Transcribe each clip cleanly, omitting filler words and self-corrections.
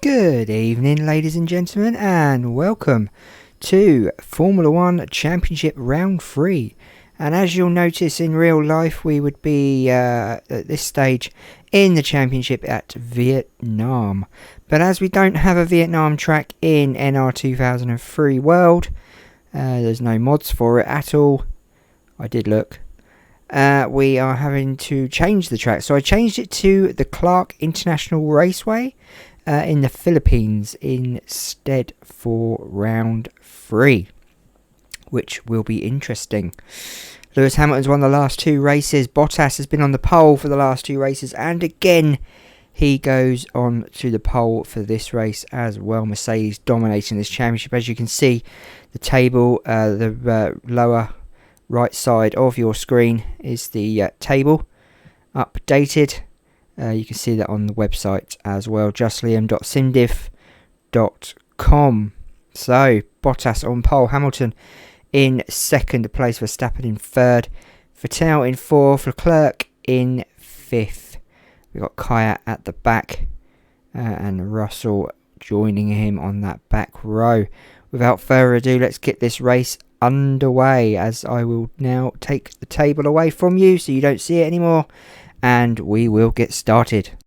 Good evening, ladies and gentlemen, and welcome to Formula 1 Championship Round 3. And as you'll notice, in real life we would be at this stage in the championship at Vietnam. But as we don't have a Vietnam track in NR2003 World, there's no mods for it at all. I did look. We are having to change the track. So I changed it to the Clark International Raceway in the Philippines instead for round 3, which will be interesting. Lewis Hamilton's won the last 2 races. Bottas has been on the pole for the last 2 races, and again he goes on to the pole for this race as well. Mercedes dominating this championship. As you can see, the table, the lower right side of your screen is the table updated. You can see that on the website as well, justliam.simdiff.com. So, Bottas on pole, Hamilton in second place, Verstappen in third, Vettel in fourth, Leclerc in fifth. We've got Kaya at the back and Russell joining him on that back row. Without further ado, let's get this race underway, as I will now take the table away from you so you don't see it anymore. And we will get started.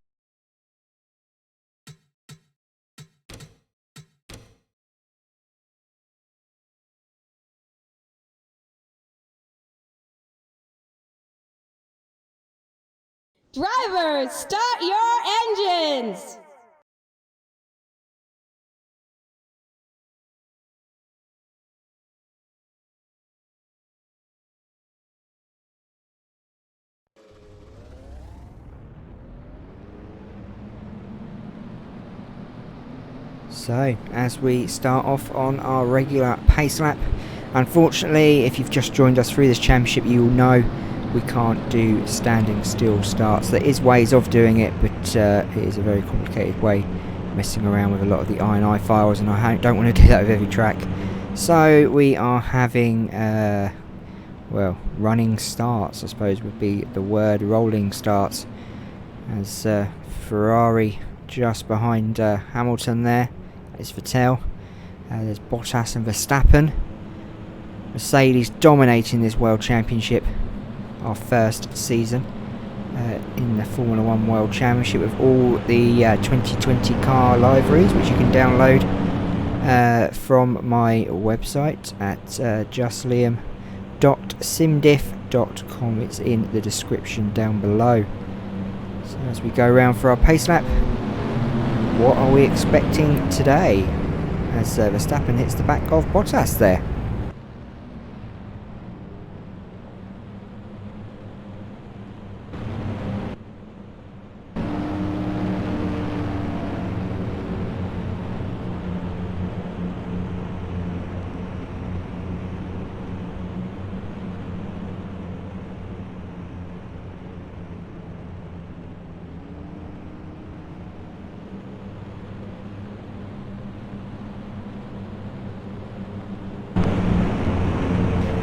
Drivers, start your engines! So, as we start off on our regular pace lap, unfortunately, if you've just joined us through this championship, you will know we can't do standing still starts. There is ways of doing it, but it is a very complicated way, messing around with a lot of the INI files, and I don't want to do that with every track. So we are having, well, running starts, I suppose would be the word, rolling starts, as Ferrari just behind Hamilton there. It's Vettel. There's Bottas and Verstappen. Mercedes dominating this World Championship, our first season in the Formula 1 World Championship, with all the 2020 car liveries, which you can download from my website at justliam.simdiff.com. It's in the description down below. So as we go around for our pace lap, what are we expecting today? As Verstappen hits the back of Bottas there.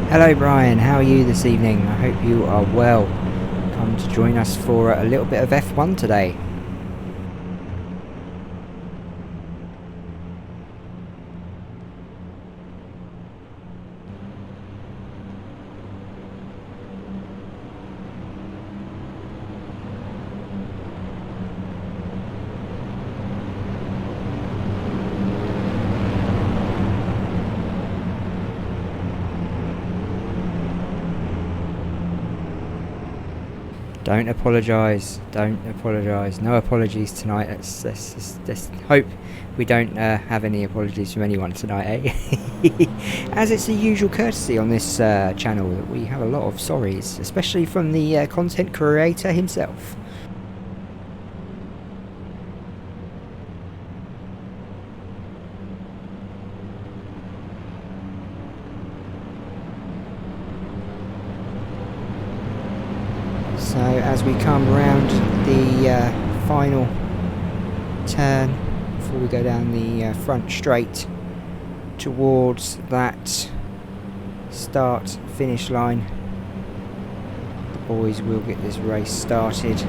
Hello Brian, how are you this evening? I hope you are well. Come to join us for a little bit of F1 today. Don't apologise, no apologies tonight. Let's hope we don't have any apologies from anyone tonight, eh? As it's the usual courtesy on this channel, that we have a lot of sorries, especially from the content creator himself. So as we come around the final turn, before we go down the front straight towards that start finish line, the boys will get this race started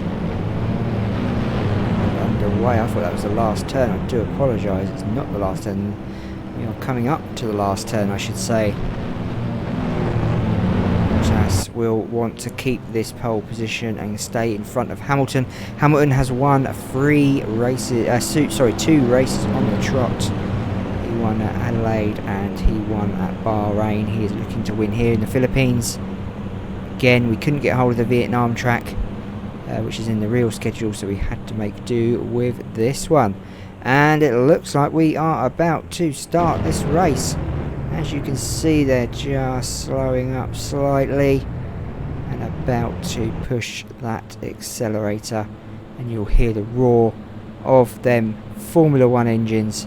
away. I thought that was the last turn. I do apologise, it's not the last turn. We are coming up to the last turn, I should say. Bottas will want to keep this pole position and stay in front of Hamilton. Hamilton has won 2 races on the trot. He won at Adelaide and he won at Bahrain. He is looking to win here in the Philippines. Again, we couldn't get hold of the Vietnam track, which is in the real schedule, so we had to make do with this one. And it looks like we are about to start this race. As you can see, they're just slowing up slightly and about to push that accelerator, and you'll hear the roar of them Formula 1 engines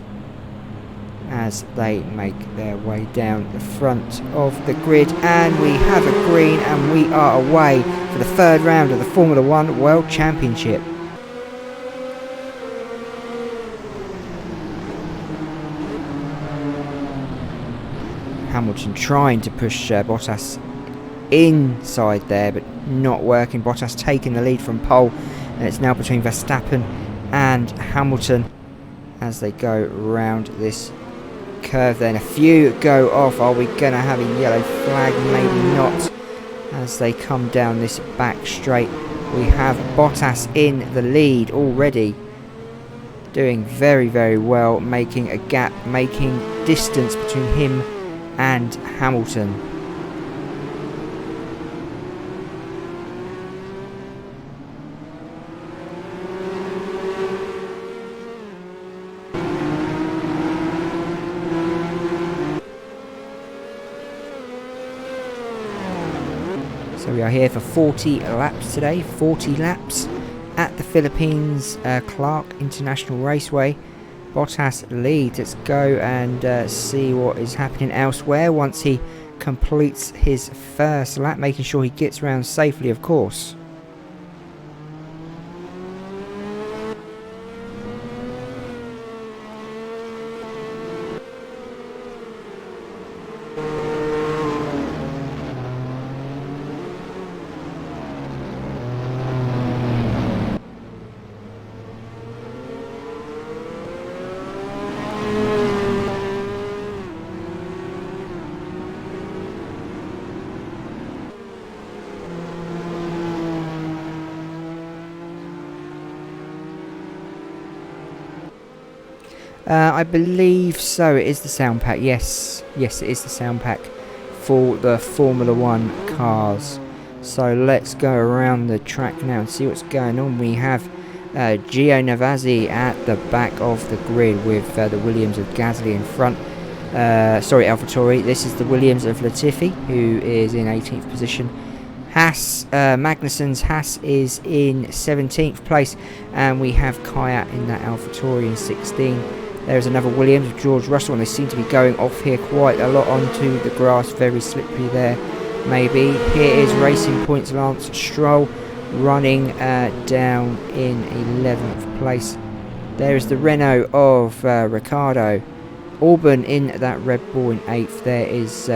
as they make their way down the front of the grid. And we have a green and we are away for the 3rd round of the Formula 1 World Championship. Hamilton trying to push Bottas inside there, but not working. Bottas taking the lead from pole, and it's now between Verstappen and Hamilton as they go round this curve. Then a few go off. Are we going to have a yellow flag? Maybe not. As they come down this back straight, we have Bottas in the lead already, doing very, very well, making a gap, making distance between him and Hamilton. So we are here for 40 laps today, 40 laps at the Philippines Clark International Raceway. Bottas leads. Let's go and see what is happening elsewhere once he completes his first lap, making sure he gets around safely, of course. I believe so. It is the sound pack. Yes, it is the sound pack for the Formula 1 cars. So let's go around the track now and see what's going on. We have Gio Navazzi at the back of the grid with the Williams of Gasly in front. AlphaTauri. This is the Williams of Latifi, who is in 18th position. Magnussen's Haas is in 17th place, and we have Kvyat in that AlphaTauri in 16th. There's another Williams of George Russell, and they seem to be going off here quite a lot onto the grass. Very slippery there, maybe. Here is Racing Point's Lance Stroll running down in 11th place. There is the Renault of Ricardo. Albon in that Red Bull in 8th. There is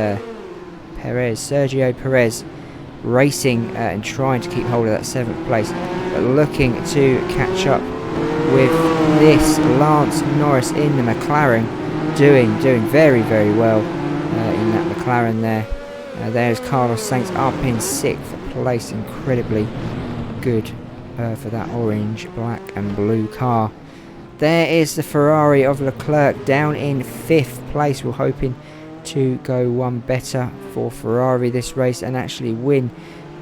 Sergio Perez racing and trying to keep hold of that 7th place, but looking to catch up with this Lance Norris in the McLaren, doing very, very well in that McLaren there. There's Carlos Sainz up in 6th place, incredibly good for that orange, black and blue car. There is the Ferrari of Leclerc down in 5th place. We're hoping to go one better for Ferrari this race and actually win,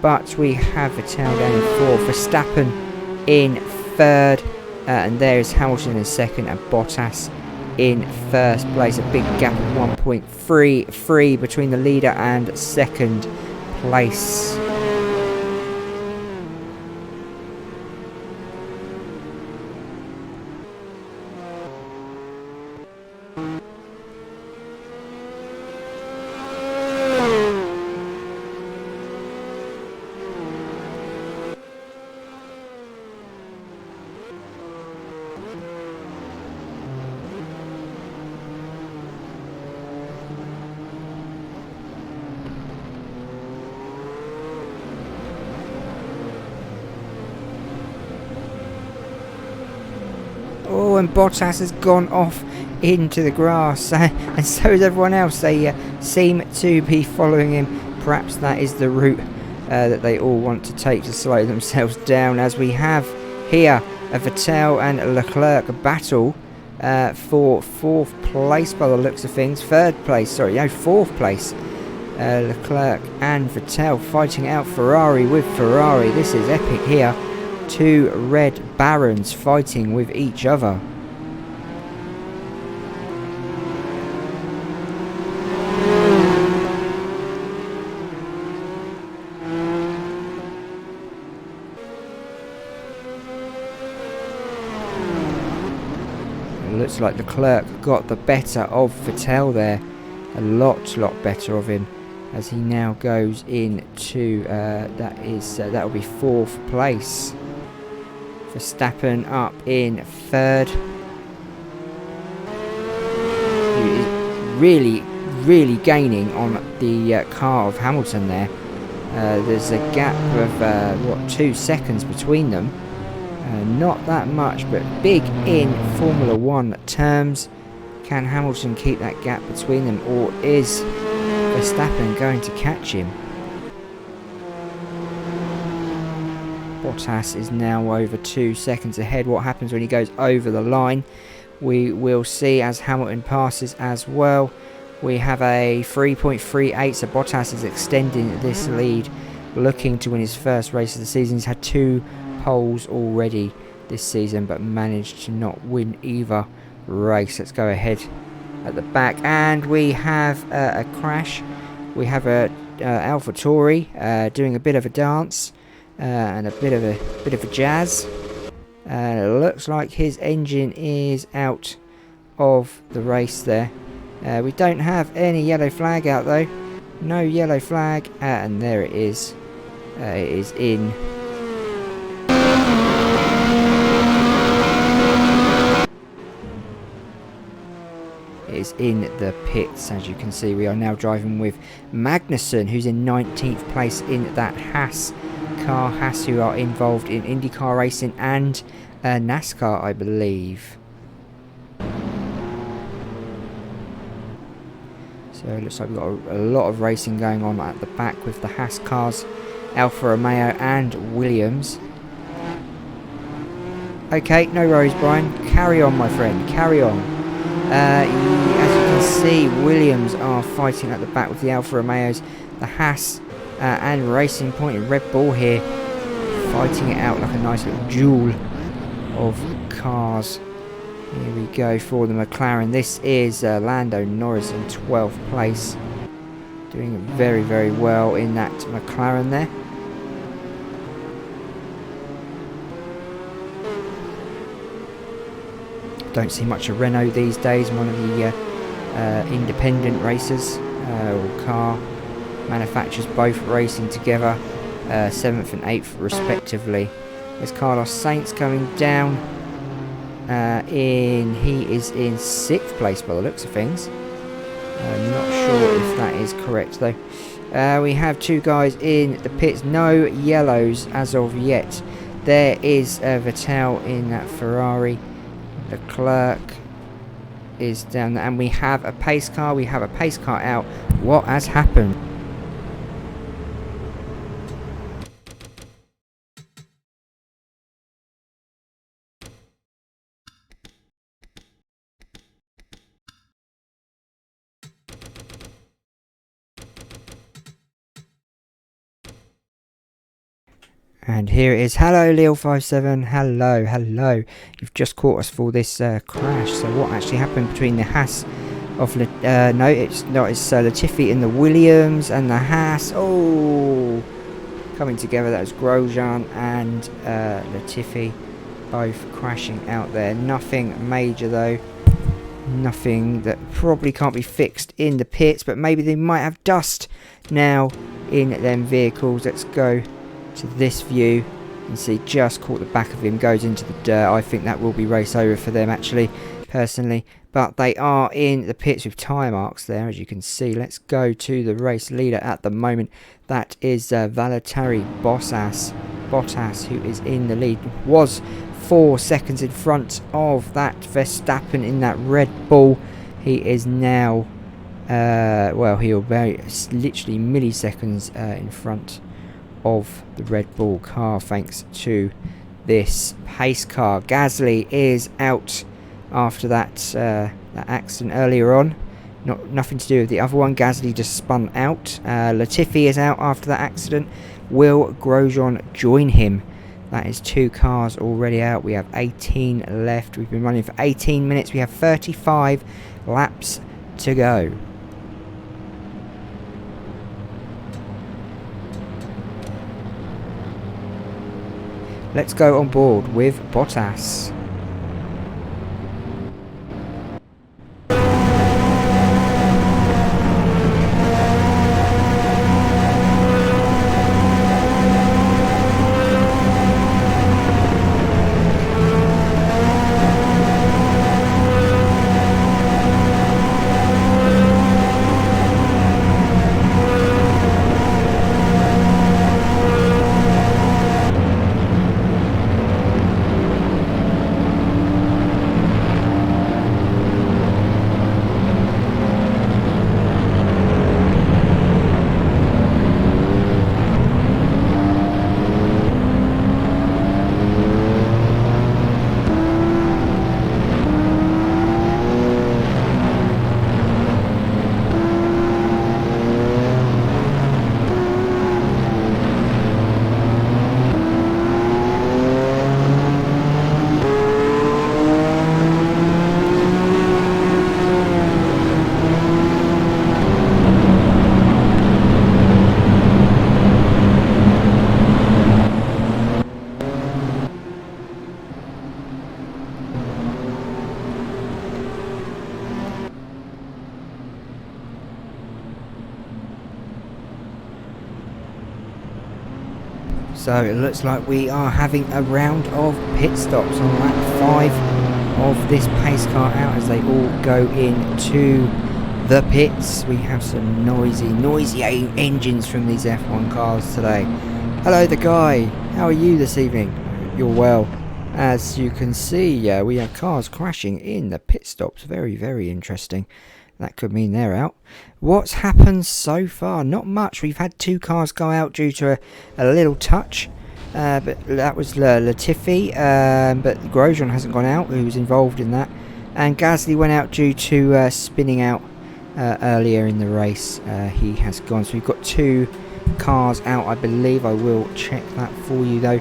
but we have a tail down in 4th. Verstappen in 3rd, and there is Hamilton in 2nd and Bottas in 1st place. A big gap of 1.33 between the leader and 2nd place. Vettel, and Bottas has gone off into the grass, and so is everyone else. They seem to be following him. Perhaps that is the route that they all want to take to slow themselves down, as we have here a Vettel and Leclerc battle for 4th place by the looks of things. 3rd place, sorry, no, 4th place. Leclerc and Vettel fighting out Ferrari with Ferrari. This is epic here. 2 red barons fighting with each other. Looks like Leclerc got the better of Vettel there, a lot better of him, as he now goes into that will be 4th place. Verstappen up in 3rd. He is really gaining on the car of Hamilton there. There's a gap of 2 seconds between them. Not that much, but big in Formula 1 terms. Can Hamilton keep that gap between them, or is Verstappen going to catch him? Bottas is now over 2 seconds ahead. What happens when he goes over the line, we will see as Hamilton passes as well. We have a 3.38, so Bottas is extending this lead, looking to win his first race of the season. He's had 2 poles already this season, but managed to not win either race. Let's go ahead at the back, and we have a crash. We have a AlphaTauri doing a bit of a dance and a bit of a jazz. It looks like his engine is out of the race there. We don't have any yellow flag out though. No yellow flag, and there it is. It is in. Is in the pits. As you can see, we are now driving with Magnussen, who's in 19th place in that Haas car. Haas, who are involved in IndyCar racing and NASCAR, I believe. So it looks like we've got a lot of racing going on at the back with the Haas cars, Alfa Romeo and Williams. Okay, no worries, Brian. Carry on, my friend. Carry on. As you can see, Williams are fighting at the back with the Alfa Romeos, the Haas and Racing Point and Red Bull here, fighting it out like a nice little duel of cars. Here we go for the McLaren. This is Lando Norris in 12th place, doing very well in that McLaren there. Don't see much of Renault these days, one of the independent racers or car manufacturers, both racing together, 7th and 8th respectively. There's Carlos Sainz coming down. He is in 6th place by the looks of things. I'm not sure if that is correct though. We have 2 guys in the pits, no yellows as of yet. There is Vettel in that Ferrari. Leclerc is down there, and we have a pace car. We have a pace car out. What has happened? And here it is. Hello, Leo57. Hello. You've just caught us for this crash. So what actually happened between the Haas of no, it's not. It's Latifi in the Williams and the Haas. Oh, coming together. That was Grosjean and Latifi both crashing out there. Nothing major though. Nothing that probably can't be fixed in the pits, but maybe they might have dust now in them vehicles. Let's go to this view and see, just caught the back of him, goes into the dirt. I think that will be race over for them actually, personally, but they are in the pits with tyre marks there, as you can see. Let's go to the race leader at the moment. That is Valtteri Bottas, who is in the lead. Was 4 seconds in front of that Verstappen in that Red Bull. He is now, well, he'll be literally milliseconds in front of the Red Bull car thanks to this pace car. Gasly is out after that accident earlier on. Nothing to do with the other one. Gasly just spun out. Latifi is out after that accident. Will Grosjean join him? That is 2 cars already out. We have 18 left. We've been running for 18 minutes. We have 35 laps to go. Let's go on board with Bottas. So it looks like we are having a round of pit stops on lap 5 of this pace car out as they all go into the pits. We have some noisy engines from these F1 cars today. Hello the guy, how are you this evening? You're well. As you can see, we have cars crashing in the pit stops. Very interesting. That could mean they're out. What's happened so far? Not much. We've had 2 cars go out due to a little touch. But that was Latifi. But Grosjean hasn't gone out, who was involved in that. And Gasly went out due to spinning out earlier in the race. He has gone. So we've got 2 cars out, I believe. I will check that for you, though.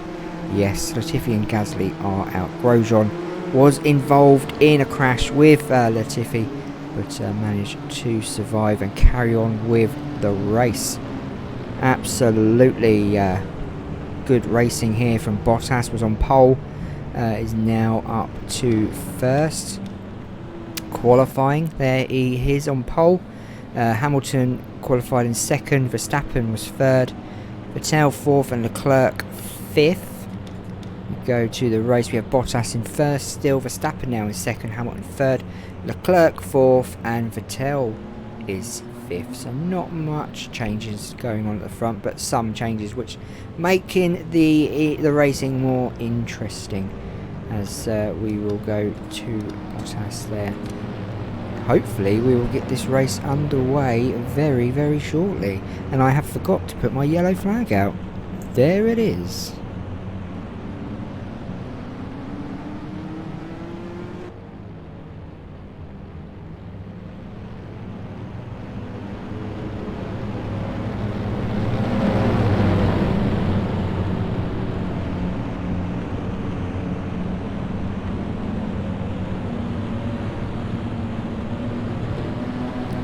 Yes, Latifi and Gasly are out. Grosjean was involved in a crash with Latifi, but managed to survive and carry on with the race. Absolutely good racing here from Bottas. Was on pole, is now up to first. Qualifying, there he is on pole. Hamilton qualified in second, Verstappen was third, Vettel fourth and Leclerc fifth. We go to the race, we have Bottas in first still, Verstappen now in second, Hamilton third, Leclerc fourth and Vettel is fifth. So not much changes going on at the front, but some changes which making the racing more interesting as we will go to Bottas there. Hopefully we will get this race underway very shortly. And I have forgot to put my yellow flag out. There it is.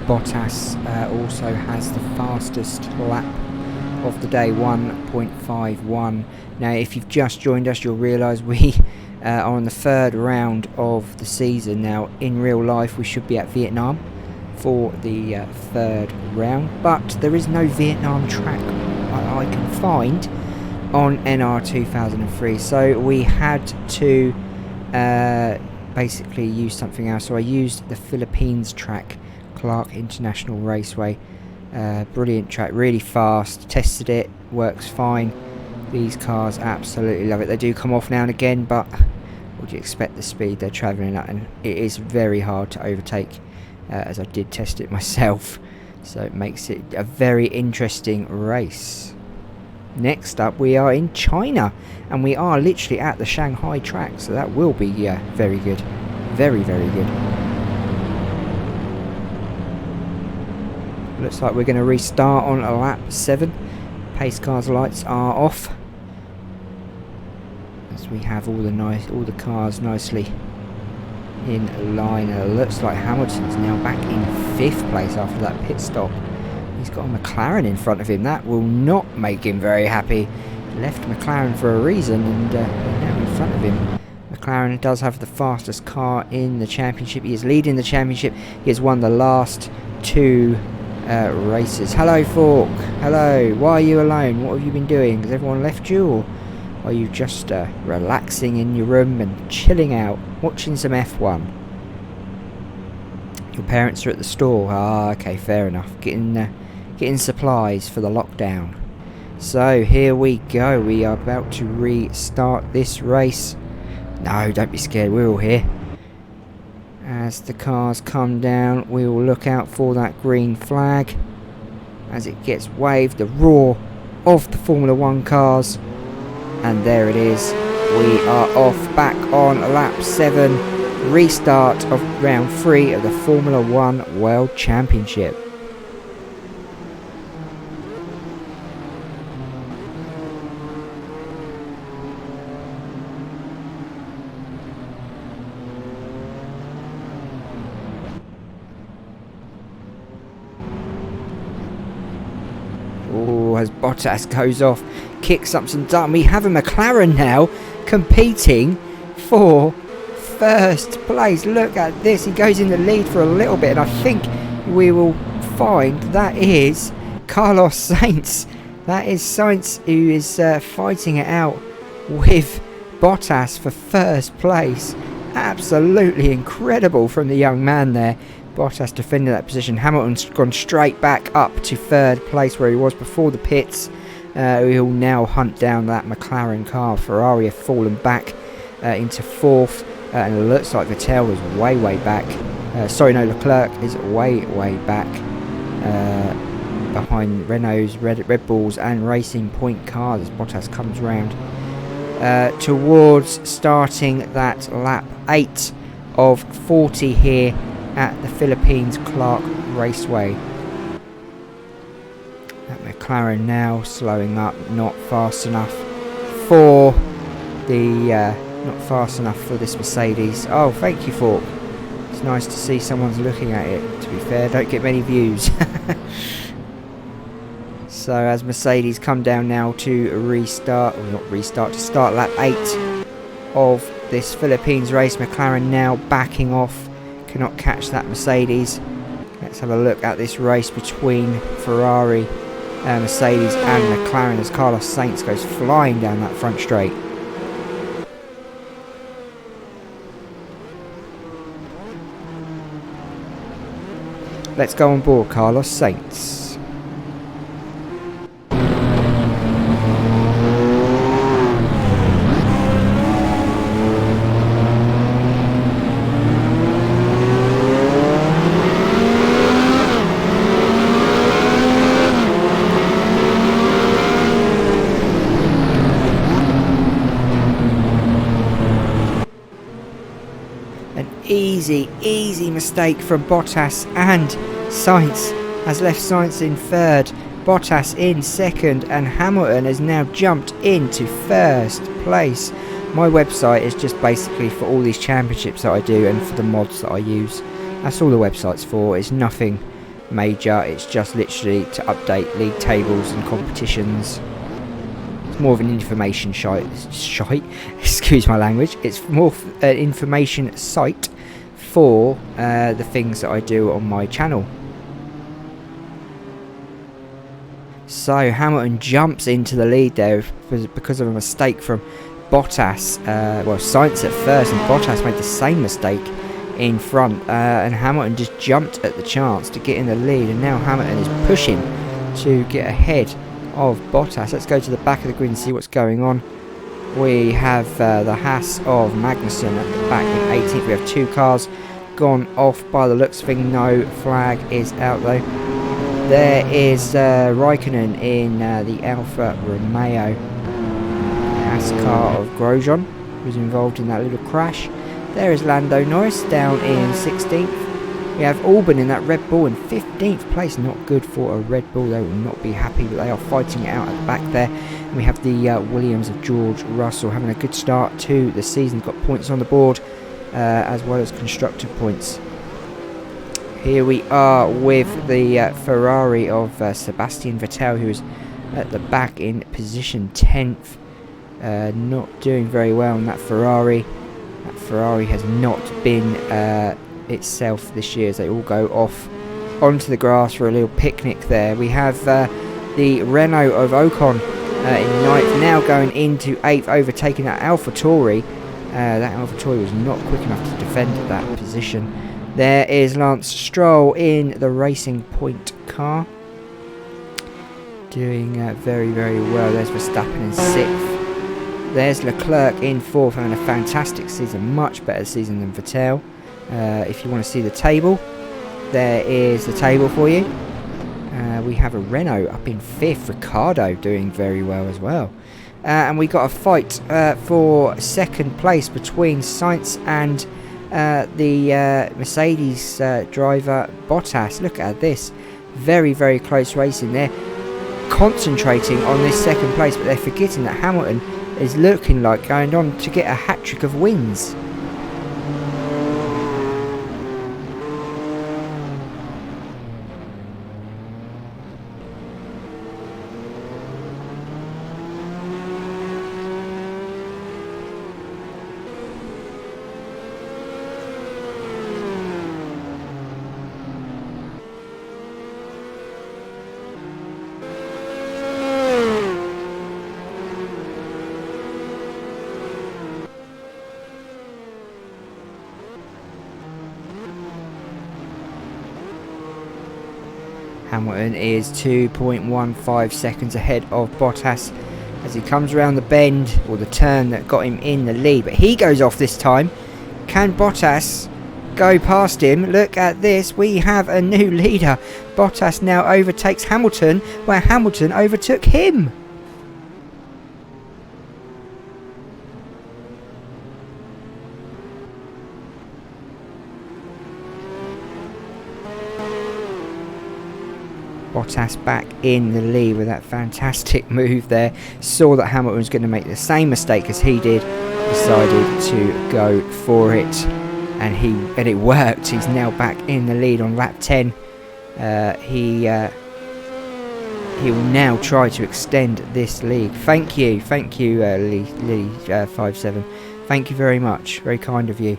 Bottas also has the fastest lap of the day, 1.51. Now if you've just joined us, you'll realise we are on the 3rd round of the season. Now in real life we should be at Vietnam for the 3rd round, but there is no Vietnam track I can find on NR2003, so we had to basically use something else. So I used the Philippines track, Clark International Raceway. Brilliant track, really fast, tested it, works fine. These cars absolutely love it. They do come off now and again, but would you expect the speed they're travelling at, and it is very hard to overtake, as I did test it myself, so it makes it a very interesting race. Next up we are in China, and we are literally at the Shanghai track, so that will be very good, very good. Looks like we're going to restart on a lap 7. Pace car's lights are off, as we have all the cars nicely in line. And it looks like Hamilton's now back in 5th place after that pit stop. He's got a McLaren in front of him. That will not make him very happy. Left McLaren for a reason, and they're now in front of him. McLaren does have the fastest car in the championship. He is leading the championship. He has won the last 2 races. Hello, Fork. Hello. Why are you alone? What have you been doing? Has everyone left you, or are you just relaxing in your room and chilling out, watching some F1? Your parents are at the store. Ah, okay, fair enough. Getting supplies for the lockdown. So here we go. We are about to restart this race. No, don't be scared. We're all here. As the cars come down, we will look out for that green flag as it gets waved. The roar of the Formula 1 cars, and there it is. We are off, back on lap 7, restart of round 3 of the Formula 1 World Championship. Oh, as Bottas goes off, kicks up some dust. We have a McLaren now competing for 1st place. Look at this. He goes in the lead for a little bit, and I think we will find that is Carlos Sainz. That is Sainz who is fighting it out with Bottas for 1st place. Absolutely incredible from the young man there. Bottas defended that position. Hamilton's gone straight back up to 3rd place where he was before the pits. He'll now hunt down that McLaren car. Ferrari have fallen back into 4th, and it looks like Vettel is way back. Leclerc is way back behind Renault's, Red Bulls and Racing Point cars as Bottas comes round towards starting that lap 8 of 40 here at the Philippines Clark Raceway. That McLaren now slowing up, not fast enough for this Mercedes. Oh, thank you, Fork. It's nice to see someone's looking at it. To be fair, don't get many views. So as Mercedes come down now to to start lap 8 of this Philippines race. McLaren now backing off. Cannot catch that Mercedes. Let's have a look at this race between Ferrari, Mercedes and McLaren as Carlos Sainz goes flying down that front straight. Let's go on board Carlos Sainz. Easy mistake from Bottas, and Sainz has left Sainz in 3rd, Bottas in 2nd, and Hamilton has now jumped into 1st place. My website is just basically for all these championships that I do and for the mods that I use. That's all the website's for. It's nothing major, it's just literally to update league tables and competitions. It's more of an information excuse my language. It's more an information site for the things that I do on my channel. So Hamilton jumps into the lead there because of a mistake from Bottas. Sainz at first, and Bottas made the same mistake in front, and Hamilton just jumped at the chance to get in the lead, and now Hamilton is pushing to get ahead of Bottas. Let's go to the back of the grid and see what's going on. we have the Haas of Magnussen at the back in 18th. We have 2 cars gone off by the looks of things. No flag is out though. There is Raikkonen in the Alfa Romeo. Haas car of Grosjean was involved in that little crash. There is Lando Norris down in 16th. We have Albon in that Red Bull in 15th place. Not good for a Red Bull. They will not be happy, but they are fighting it out at the back there. And we have the Williams of George Russell having a good start to the season. Got points on the board as well as constructor points. Here we are with the Ferrari of Sebastian Vettel, who is at the back in position 10th. Not doing very well in that Ferrari. That Ferrari has not been itself this year as they all go off onto the grass for a little picnic there. We have the Renault of Ocon in 9th, now going into 8th, overtaking that AlphaTauri. That AlphaTauri was not quick enough to defend that position. There is Lance Stroll in the Racing Point car, doing very, very well. There's Verstappen in 6th. There's Leclerc in 4th, having a fantastic season, much better season than Vettel. If you want to see the table, there is the table for you. We have a Renault up in 5th, Ricciardo doing very well as well. And we got a fight for 2nd place between Sainz and the Mercedes driver Bottas. Look at this, very, very close racing there. Concentrating on this 2nd place, but they're forgetting that Hamilton is looking like going on to get a hat-trick of wins. Hamilton is 2.15 seconds ahead of Bottas as he comes around the bend, or the turn that got him in the lead, but he goes off this time. Can Bottas go past him? Look at this, we have a new leader. Bottas now overtakes Hamilton where Hamilton overtook him. Bottas back in the lead with that fantastic move there. Saw that Hamilton was going to make the same mistake as he did. Decided to go for it, and it worked. He's now back in the lead on lap 10. He will now try to extend this lead. Thank you, Lily57. Thank you very much. Very kind of you.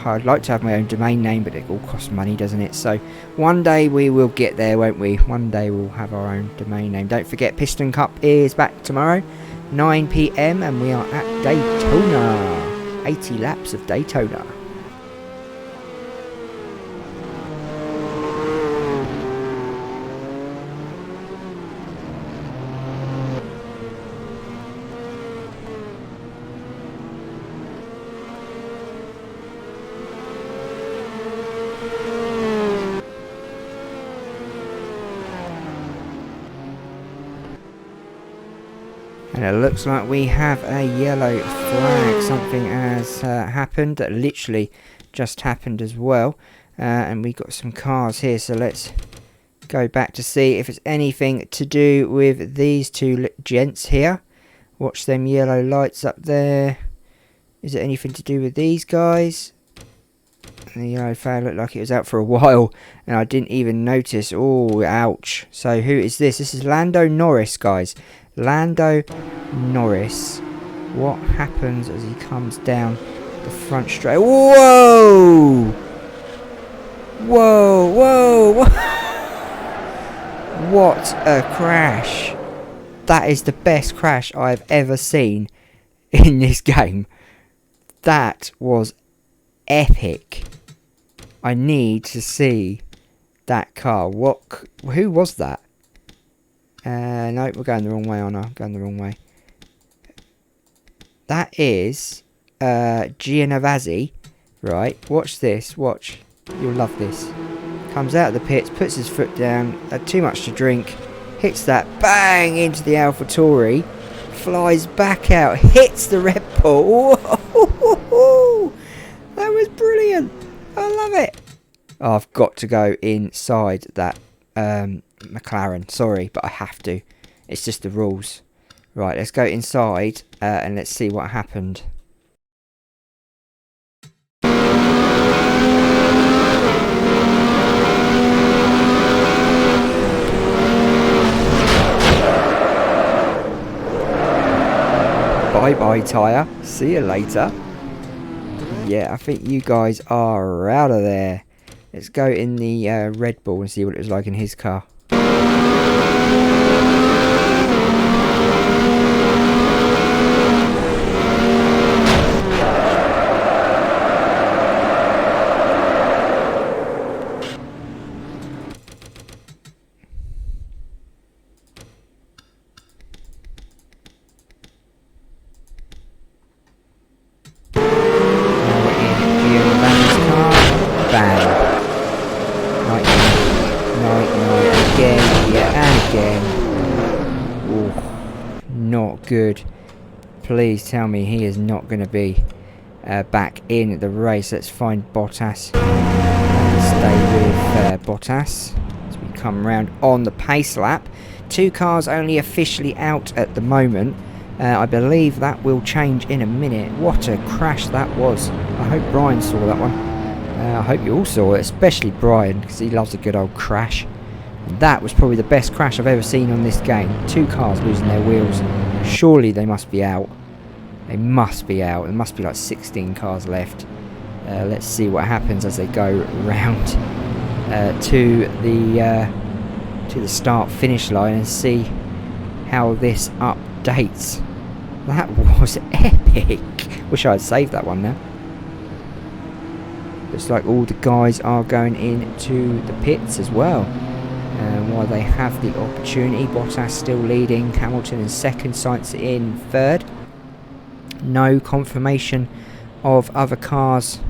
I'd like to have my own domain name, but it all costs money, doesn't it? So one day we will get there, won't we? One day we'll have our own domain name. Don't forget, Piston Cup is back tomorrow, 9 PM, and we are at Daytona. 80 laps of Daytona. And it looks like we have a yellow flag. Something has happened that literally just happened as well. And we got some cars here, so let's go back to see if it's anything to do with these two gents here. Watch them yellow lights up there. Is it anything to do with these guys? And the yellow flag looked like it was out for a while, and I didn't even notice. Oh, ouch. So who is this? This is Lando Norris, guys. Lando Norris. What happens as he comes down the front straight? Whoa! Whoa, whoa, whoa! What a crash. That is the best crash I've ever seen in this game. That was epic. I need to see that car. Who was that? No, we're going the wrong way, aren't I? I'm going the wrong way. That is Gianavazzi. Right, watch this, watch. You'll love this. Comes out of the pits, puts his foot down, had too much to drink, hits that, bang, into the AlphaTauri, flies back out, hits the Red Bull. That was brilliant. I love it. Oh, I've got to go inside that McLaren. Sorry, but I have to. It's just the rules. Right, let's go inside and let's see what happened. Bye-bye, tyre. See you later. Yeah, I think you guys are out of there. Let's go in the Red Bull and see what it was like in his car. Good. Please tell me he is not going to be back in the race. Let's find Bottas and stay with Bottas as we come around on the pace lap. 2 cars only officially out at the moment. I believe that will change in a minute. What a crash that was. I hope Brian saw that one. I hope you all saw it, especially Brian, because he loves a good old crash. That was probably the best crash I've ever seen on this game. 2 cars losing their wheels. Surely they must be out. They must be out. There must be like 16 cars left. Let's see what happens as they go round to the start-finish line and see how this updates. That was epic. Wish I had saved that one now. Looks like all the guys are going into the pits as well. While they have the opportunity. Bottas still leading, Hamilton in second, Sainz in third. No confirmation of other cars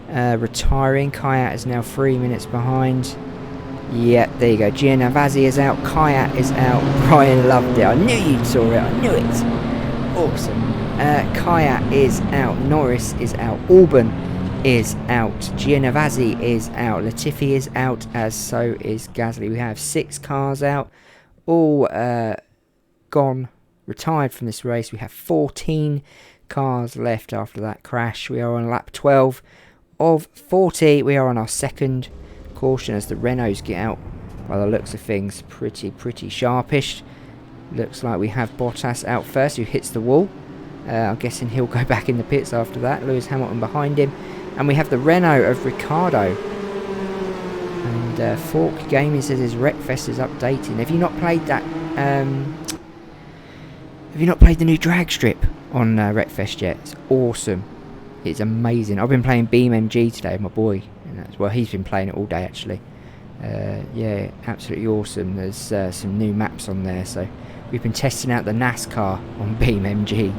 retiring. Kayat is now 3 minutes behind. Yeah, there you go. Gianavazzi is out, Kayat is out. Brian loved it. I knew you saw it. I knew it. Awesome. Kayat is out, Norris is out, Albon is out, Gianavazzi is out, Latifi is out, as so is Gasly. We have 6 cars out, all gone, retired from this race. We have 14 cars left after that crash. We are on lap 12 of 40. We are on our second caution as the Renaults get out. By the looks of things, pretty sharpish. Looks like we have Bottas out first, who hits the wall. I'm guessing he'll go back in the pits after that. Lewis Hamilton behind him. And we have the Renault of Ricardo. And Fork Gaming says his Wreckfest is updating. Have you not played that? Have you not played the new drag strip on Wreckfest yet? It's awesome. It's amazing. I've been playing BeamMG today with my boy. And well, he's been playing it all day actually. Yeah, absolutely awesome. There's some new maps on there. So we've been testing out the NASCAR on BeamMG.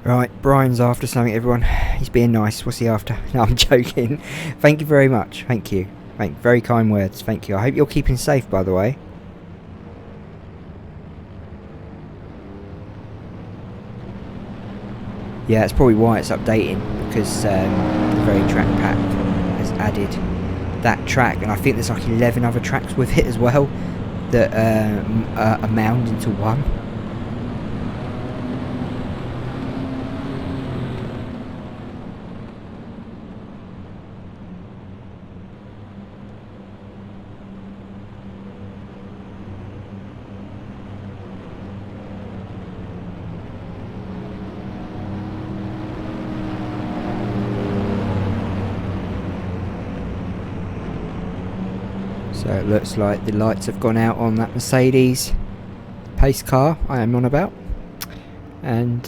Right, Brian's after something, everyone. He's being nice. What's he after? No, I'm joking. Thank you very much. Thank you. Very kind words. Thank you. I hope you're keeping safe, by the way. Yeah, that's probably why it's updating, because the very track pack has added that track, and I think there's like 11 other tracks with it as well that amount into one. So it looks like the lights have gone out on that Mercedes pace car I am on about, and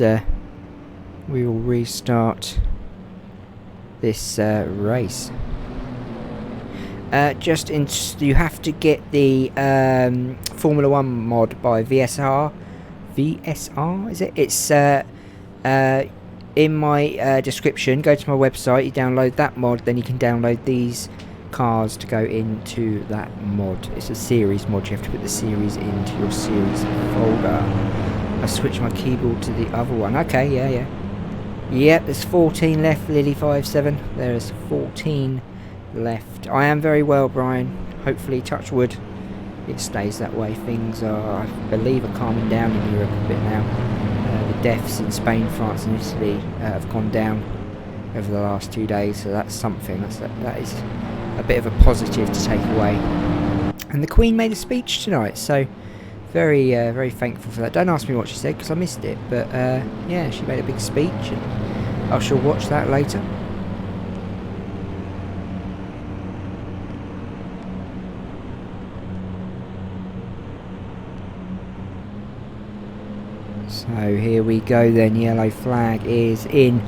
we will restart this race. You have to get the Formula 1 mod by VSR is it? It's in my description. Go to my website, you download that mod, then you can download these cars to go into that mod. It's a series mod, you have to put the series into your series folder. I switched my keyboard to the other one. Okay, yeah. Yep, there's 14 left, Lily57. There's 14 left. I am very well, Brian. Hopefully, touch wood, it stays that way. Things are, I believe, are calming down in Europe a bit now. The deaths in Spain, France and Italy have gone down over the last 2 days, so that's something. That is a bit of a positive to take away. And the Queen made a speech tonight, so very very thankful for that. Don't ask me what she said because I missed it, but yeah, she made a big speech, and I shall watch that later. So here we go then. Yellow flag is in,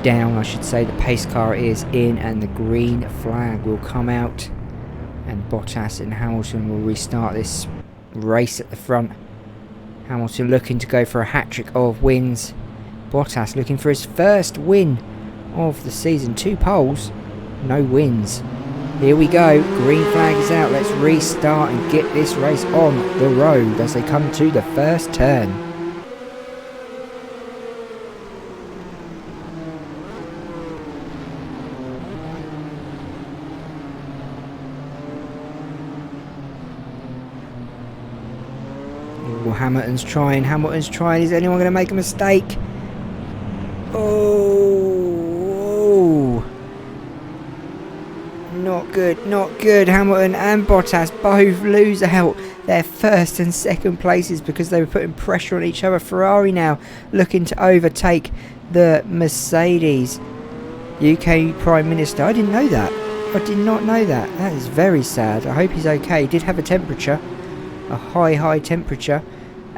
down I should say. The pace car is in, and the green flag will come out, and Bottas and Hamilton will restart this race at the front. Hamilton looking to go for a hat-trick of wins. Bottas looking for his first win of the season. 2 poles, no wins. Here we go, green flag is out. Let's restart and get this race on the road as they come to the first turn. Hamilton's trying. Is anyone going to make a mistake? Oh, not good. Hamilton and Bottas both lose out their first and second places because they were putting pressure on each other. Ferrari now looking to overtake the Mercedes. UK Prime Minister, I didn't know that. I did not know that. That is very sad. I hope he's okay. He did have a temperature, a high temperature,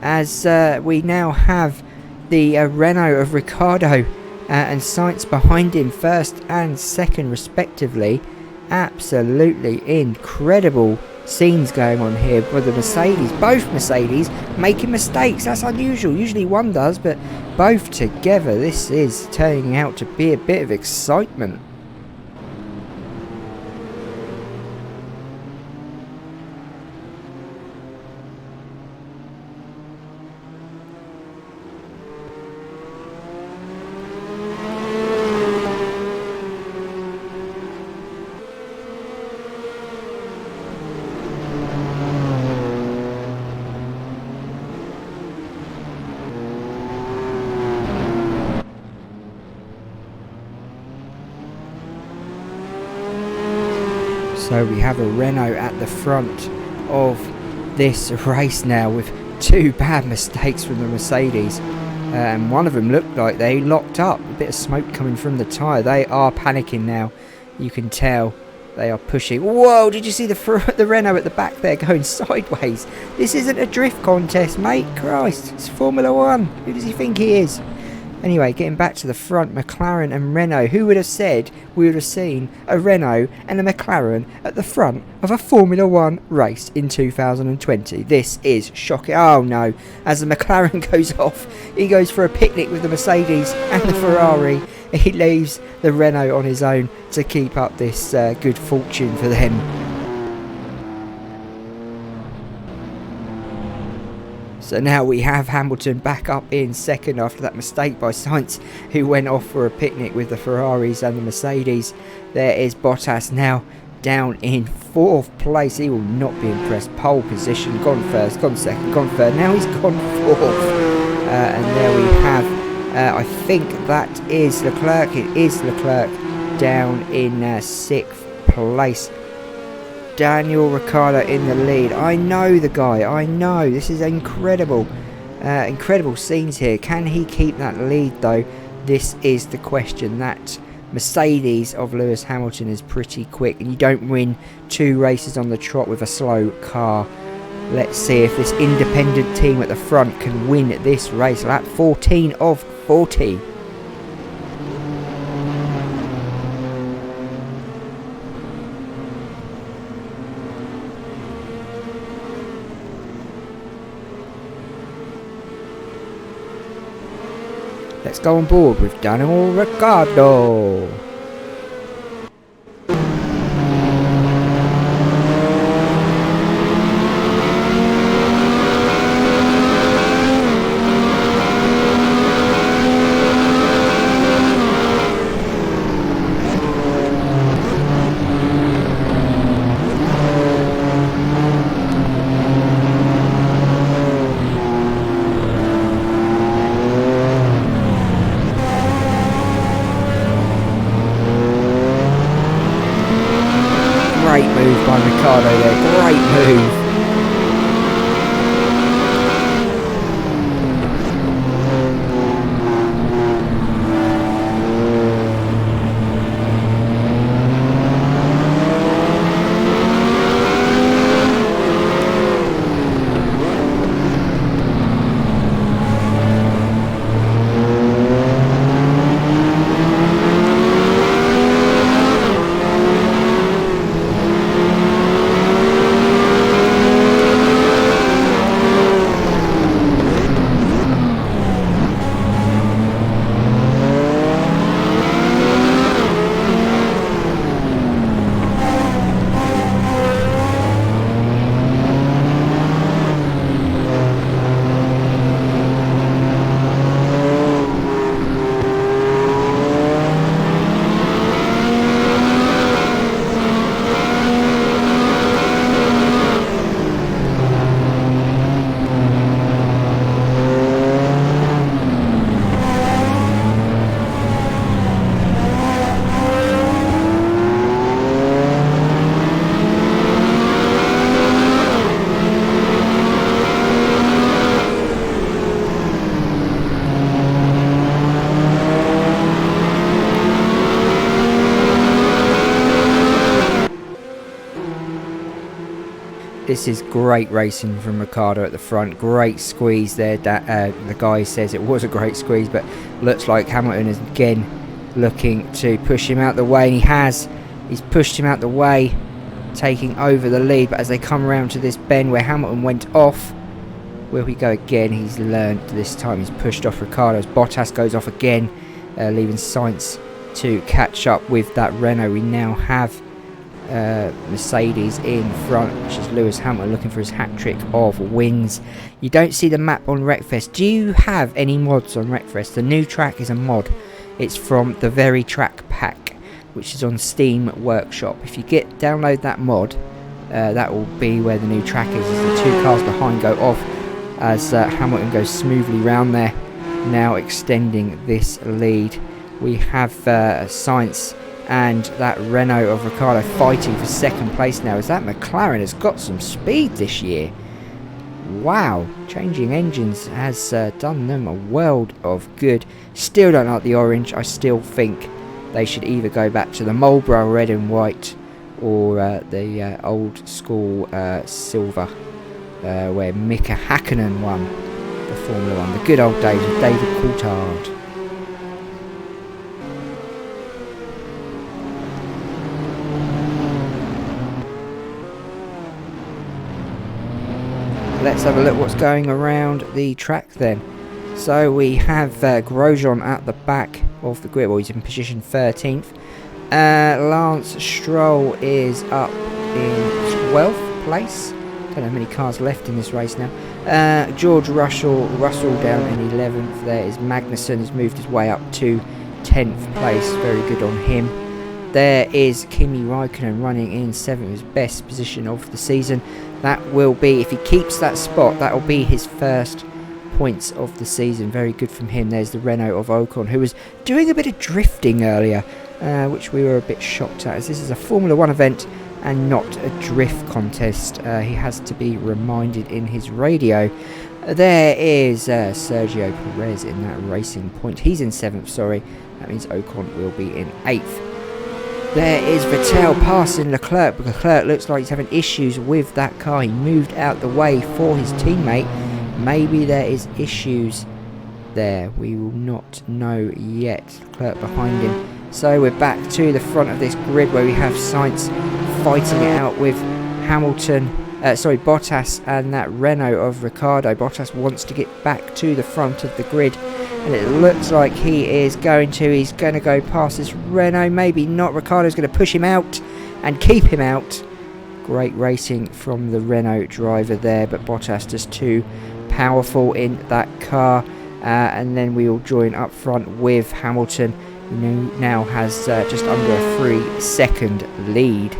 as we now have the Renault of Ricciardo and Sainz behind him, first and second respectively. Absolutely incredible scenes going on here with the Mercedes, both Mercedes making mistakes. That's unusual, usually one does, but both together, this is turning out to be a bit of excitement. So we have a Renault at the front of this race now with 2 bad mistakes from the Mercedes. And one of them looked like they locked up. A bit of smoke coming from the tyre. They are panicking now. You can tell they are pushing. Whoa, did you see the Renault at the back there going sideways? This isn't a drift contest, mate. Christ, it's Formula 1. Who does he think he is? Anyway, getting back to the front, McLaren and Renault. Who would have said we would have seen a Renault and a McLaren at the front of a Formula 1 race in 2020? This is shocking. Oh no, as the McLaren goes off, he goes for a picnic with the Mercedes and the Ferrari. He leaves the Renault on his own to keep up this good fortune for them. So now we have Hamilton back up in second after that mistake by Sainz, who went off for a picnic with the Ferraris and the Mercedes. There is Bottas now down in 4th place. He will not be impressed. Pole position, gone first, gone second, gone third. Now he's gone 4th. And there we have, I think that is Leclerc. It is Leclerc down in 6th place. Daniel Ricciardo in the lead. I know the guy. I know. This is incredible. Incredible scenes here. Can he keep that lead though? This is the question that Mercedes of Lewis Hamilton is pretty quick, and you don't win 2 races on the trot with a slow car. Let's see if this independent team at the front can win this race. Lap 14 of 40. Let's go on board with Daniel Ricciardo. Great move by Ricciardo there, great move. This is great racing from Ricciardo at the front. Great squeeze there. The guy says it was a great squeeze, but looks like Hamilton is again looking to push him out the way, and he has. He's pushed him out the way, taking over the lead. But as they come around to this bend where Hamilton went off, will he go again? He's learned this time. He's pushed off Ricciardo. Bottas goes off again, leaving Sainz to catch up with that Renault. We now have Mercedes in front, which is Lewis Hamilton looking for his hat-trick of wins. You don't see the map on Wreckfest. Do you have any mods on Wreckfest? The new track is a mod. It's from the Very Track pack, which is on Steam Workshop. If you download that mod, that will be where the new track is. As the 2 cars behind go off, as Hamilton goes smoothly round there, now extending this lead. We have Sainz and that Renault of Ricciardo fighting for second place now, as that McLaren has got some speed this year. Wow, changing engines has done them a world of good. Still don't like the orange. I still think they should either go back to the Marlboro red and white, or the old school silver, where Mika Hakkinen won the Formula 1. The good old days of David Coulthard. Let's have a look what's going around the track then. So we have Grosjean at the back of the grid. Well, he's in position 13th. Lance Stroll is up in 12th place. Don't know how many cars left in this race now. George Russell down in 11th. There is Magnussen, has moved his way up to 10th place. Very good on him. There is Kimi Raikkonen running in 7th, his best position of the season. That will be, if he keeps that spot, that will be his first points of the season. Very good from him. There's the Renault of Ocon, who was doing a bit of drifting earlier, which we were a bit shocked at, as this is a Formula 1 event and not a drift contest. He has to be reminded in his radio. There is Sergio Perez in that racing point. He's in 7th, sorry. means Ocon will be in 8th. There is Vettel passing Leclerc, but Leclerc looks like he's having issues with that car. He moved out the way for his teammate. Maybe there is issues there. We will not know yet. Leclerc behind him. So we're back to the front of this grid where we have Sainz fighting it out with Hamilton. Bottas and that Renault of Ricciardo. Bottas wants to get back to the front of the grid. And it looks like he's going to go past this Renault. Maybe not. Ricciardo's going to push him out and keep him out. Great racing from the Renault driver there, but Bottas just too powerful in that car. And then we will join up front with Hamilton, who now has just under a 3-second lead.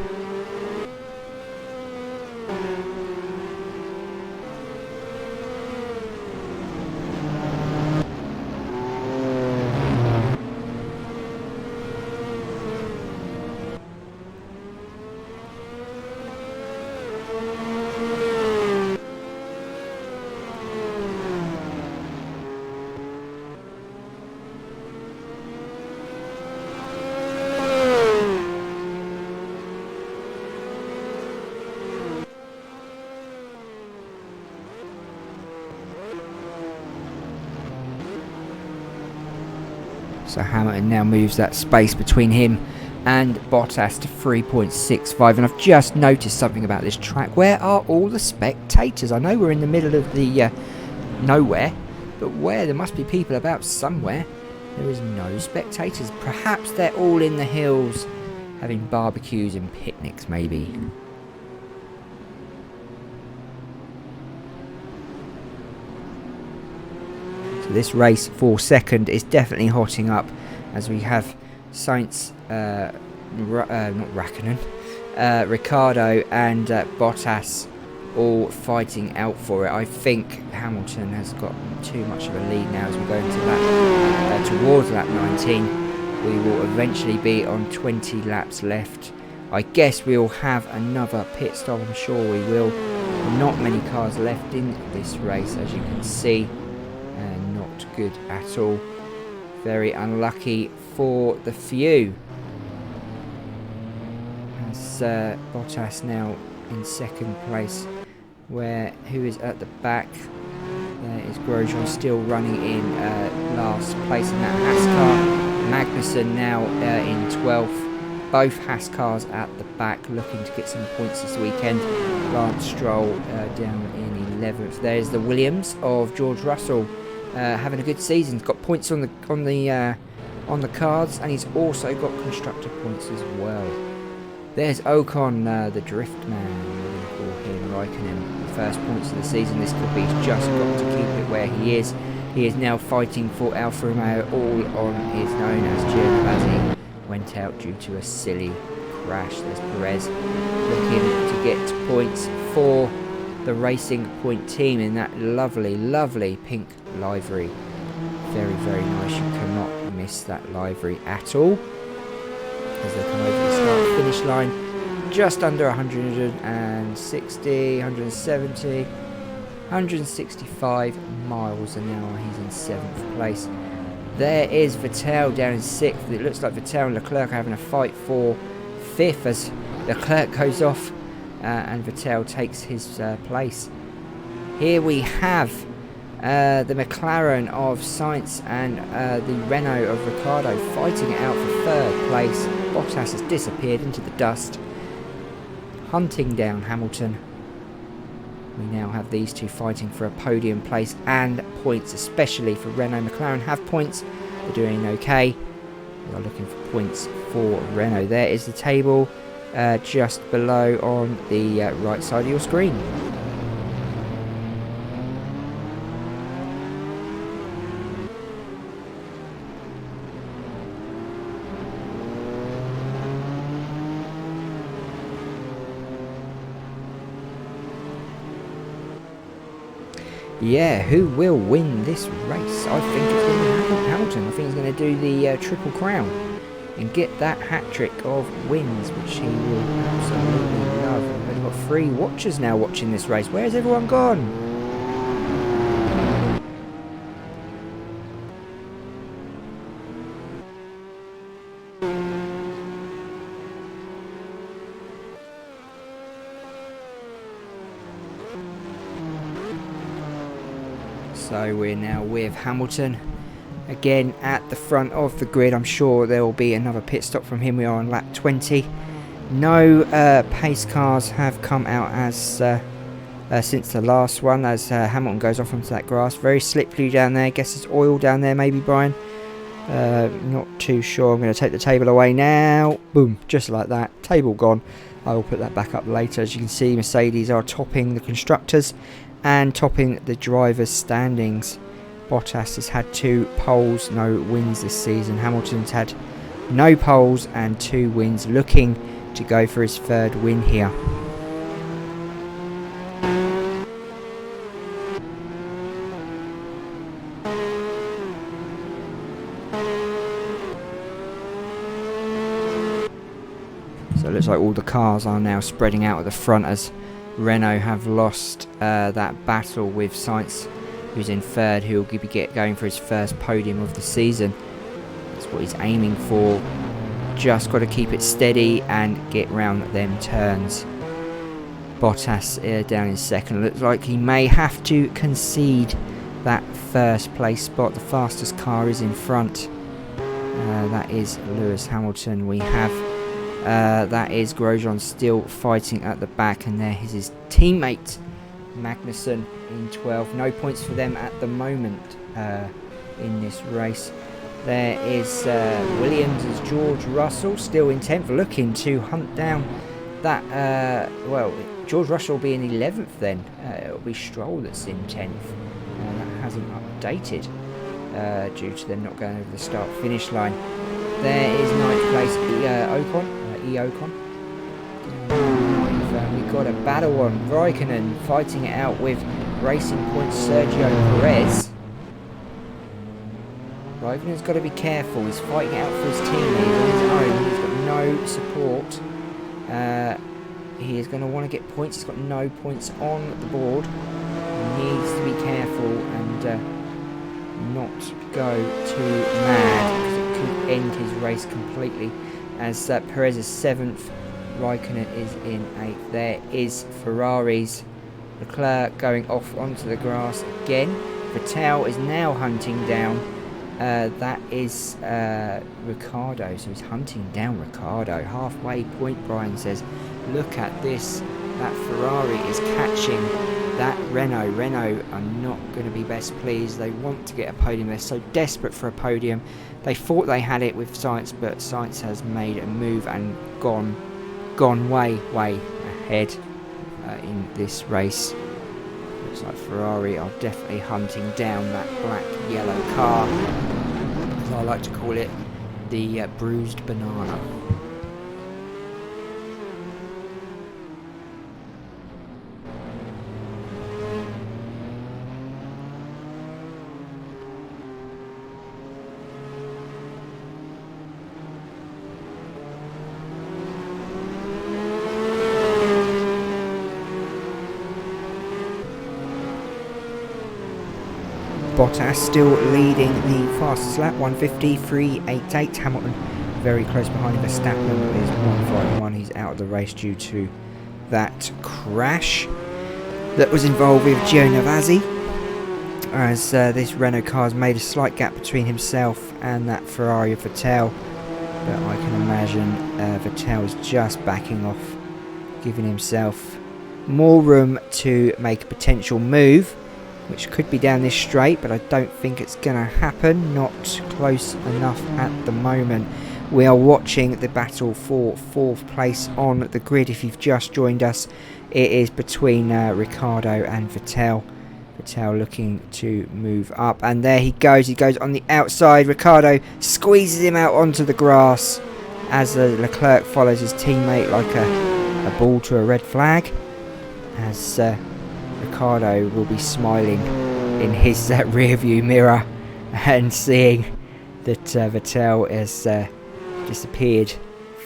So Hamilton now moves that space between him and Bottas to 3.65. And I've just noticed something about this track. Where are all the spectators? I know we're in the middle of the nowhere, but where? There must be people about somewhere. There is no spectators. Perhaps they're all in the hills having barbecues and picnics, maybe. This race for second is definitely hotting up as we have Sainz, Ricciardo and Bottas all fighting out for it. I think Hamilton has got too much of a lead now as we go into that towards lap 19. We will eventually be on 20 laps left. I guess we'll have another pit stop. I'm sure we will. Not many cars left in this race, as you can see. Not good at all. Very unlucky for the few. As Bottas now in second place, who is at the back? There is Grosjean still running in last place in that Haas car. Magnussen now in 12th. Both Haas cars at the back looking to get some points this weekend. Lance Stroll down in 11th. There's the Williams of George Russell. Having a good season. He's got points on the cards, and he's also got constructor points as well. There's Ocon, the drift man, for him, Raikkonen. The first points of the season. This could be. He's just got to keep it where he is. He is now fighting for Alfa Romeo all on his own as Giovinazzi went out due to a silly crash. There's Perez looking to get points for the Racing Point team in that lovely, lovely pink livery. Very, very nice. You cannot miss that livery at all. As they come over the start finish line, just under 160, 170, 165 miles an hour. He's in 7th place. There is Vettel down in 6th. It looks like Vettel and Leclerc are having a fight for 5th as Leclerc goes off and Vettel takes his place. Here we have the McLaren of Sainz and the Renault of Ricciardo fighting it out for 3rd place. Bottas has disappeared into the dust, hunting down Hamilton. We now have these two fighting for a podium place and points, especially for Renault. McLaren have points. They're doing okay. We are looking for points for Renault. There is the table just below on the right side of your screen. Yeah, who will win this race? I think it's going to be Hamilton. I think he's going to do the Triple Crown and get that hat-trick of wins, which he will absolutely love. We've got 3 watchers now watching this race. Where's everyone gone? So we're now with Hamilton again at the front of the grid. I'm sure there will be another pit stop from him. We are on lap 20. No pace cars have come out as since the last one, as Hamilton goes off onto that grass. Very slippery down there. Guess it's oil down there maybe, Brian. Not too sure. I'm going to take the table away now. Boom, just like that. Table gone. I will put that back up later. As you can see, Mercedes are topping the constructors and topping the drivers' standings. Bottas has had 2 poles, no wins this season. Hamilton's had no poles and 2 wins, looking to go for his 3rd win here. So it looks like all the cars are now spreading out at the front, as Renault have lost that battle with Sainz, who's in 3rd, who will be going for his 1st podium of the season. That's what he's aiming for. Just got to keep it steady and get round them turns. Bottas down in 2nd. Looks like he may have to concede that 1st place spot. The fastest car is in front. That is Lewis Hamilton. We have that is Grosjean still fighting at the back, and there is his teammate Magnussen in 12. No points for them at the moment in this race. There is Williams as George Russell still in 10th, looking to hunt down that. Well, George Russell will be in 11th then. It'll be Stroll that's in 10th. That hasn't updated due to them not going over the start-finish line. There is 9th place Ocon. Ocon. We've got a battle on. Raikkonen fighting it out with Racing Point Sergio Perez. Raikkonen's got to be careful. He's fighting it out for his team. He's on his own. He's got no support. He is going to want to get points. He's got no points on the board. He needs to be careful and not go too mad, because it could end his race completely. As Perez is 7th, Raikkonen is in 8th. There is Ferrari's Leclerc going off onto the grass again. Vettel is now hunting down. That is Ricciardo, so he's hunting down Ricciardo. Halfway point, Brian says. Look at this. That Ferrari is catching that Renault. Renault are not going to be best pleased. They want to get a podium. They're so desperate for a podium. They thought they had it with Sainz, but Sainz has made a move and gone way ahead in this race. Looks like Ferrari are definitely hunting down that black-yellow car, as I like to call it, the bruised banana. Bottas still leading the fastest lap, 1:53.88. Hamilton very close behind him. Verstappen is 1:51. He's out of the race due to that crash that was involved with Giovinazzi, as this Renault car has made a slight gap between himself and that Ferrari of Vettel. But I can imagine Vettel is just backing off, giving himself more room to make a potential move, which could be down this straight, but I don't think it's going to happen. Not close enough at the moment. We are watching the battle for 4th place on the grid. If you've just joined us, it is between Ricciardo and Vettel. Vettel looking to move up, and there he goes. He goes on the outside. Ricciardo squeezes him out onto the grass as Leclerc follows his teammate like a ball to a red flag, as Ricciardo will be smiling in his rear view mirror and seeing that Vettel has disappeared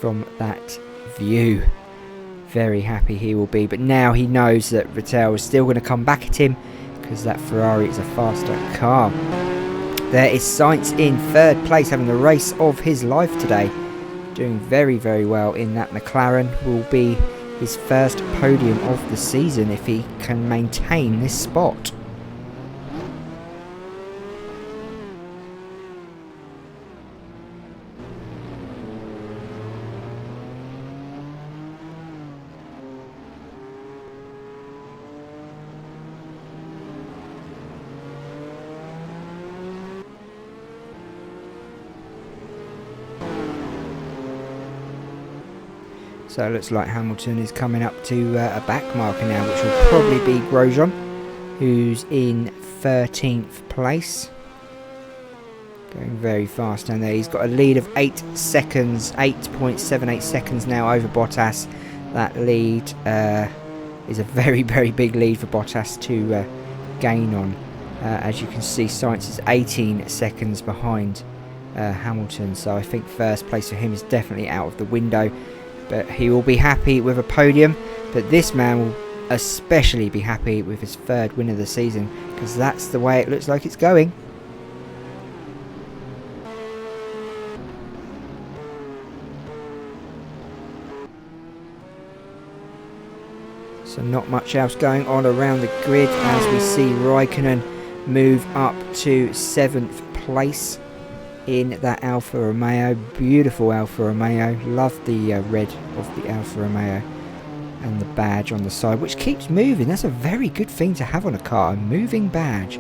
from that view. Very happy he will be, but now he knows that Vettel is still going to come back at him, because that Ferrari is a faster car. There is Sainz in 3rd place, having the race of his life today. Doing very well in that McLaren. Will be his 1st podium of the season if he can maintain this spot. So it looks like Hamilton is coming up to a back marker now, which will probably be Grosjean, who's in 13th place. Going very fast down there. He's got a lead of 8 seconds, 8.78 seconds now over Bottas. That lead is a very, very big lead for Bottas to gain on. As you can see, Sainz is 18 seconds behind Hamilton, so I think first place for him is definitely out of the window. But he will be happy with a podium. But this man will especially be happy with his 3rd win of the season, because that's the way it looks like it's going. So not much else going on around the grid as we see Raikkonen move up to 7th place in that Alfa Romeo. Beautiful Alfa Romeo. Love the red of the Alfa Romeo and the badge on the side, which keeps moving. That's a very good thing to have on a car, a moving badge.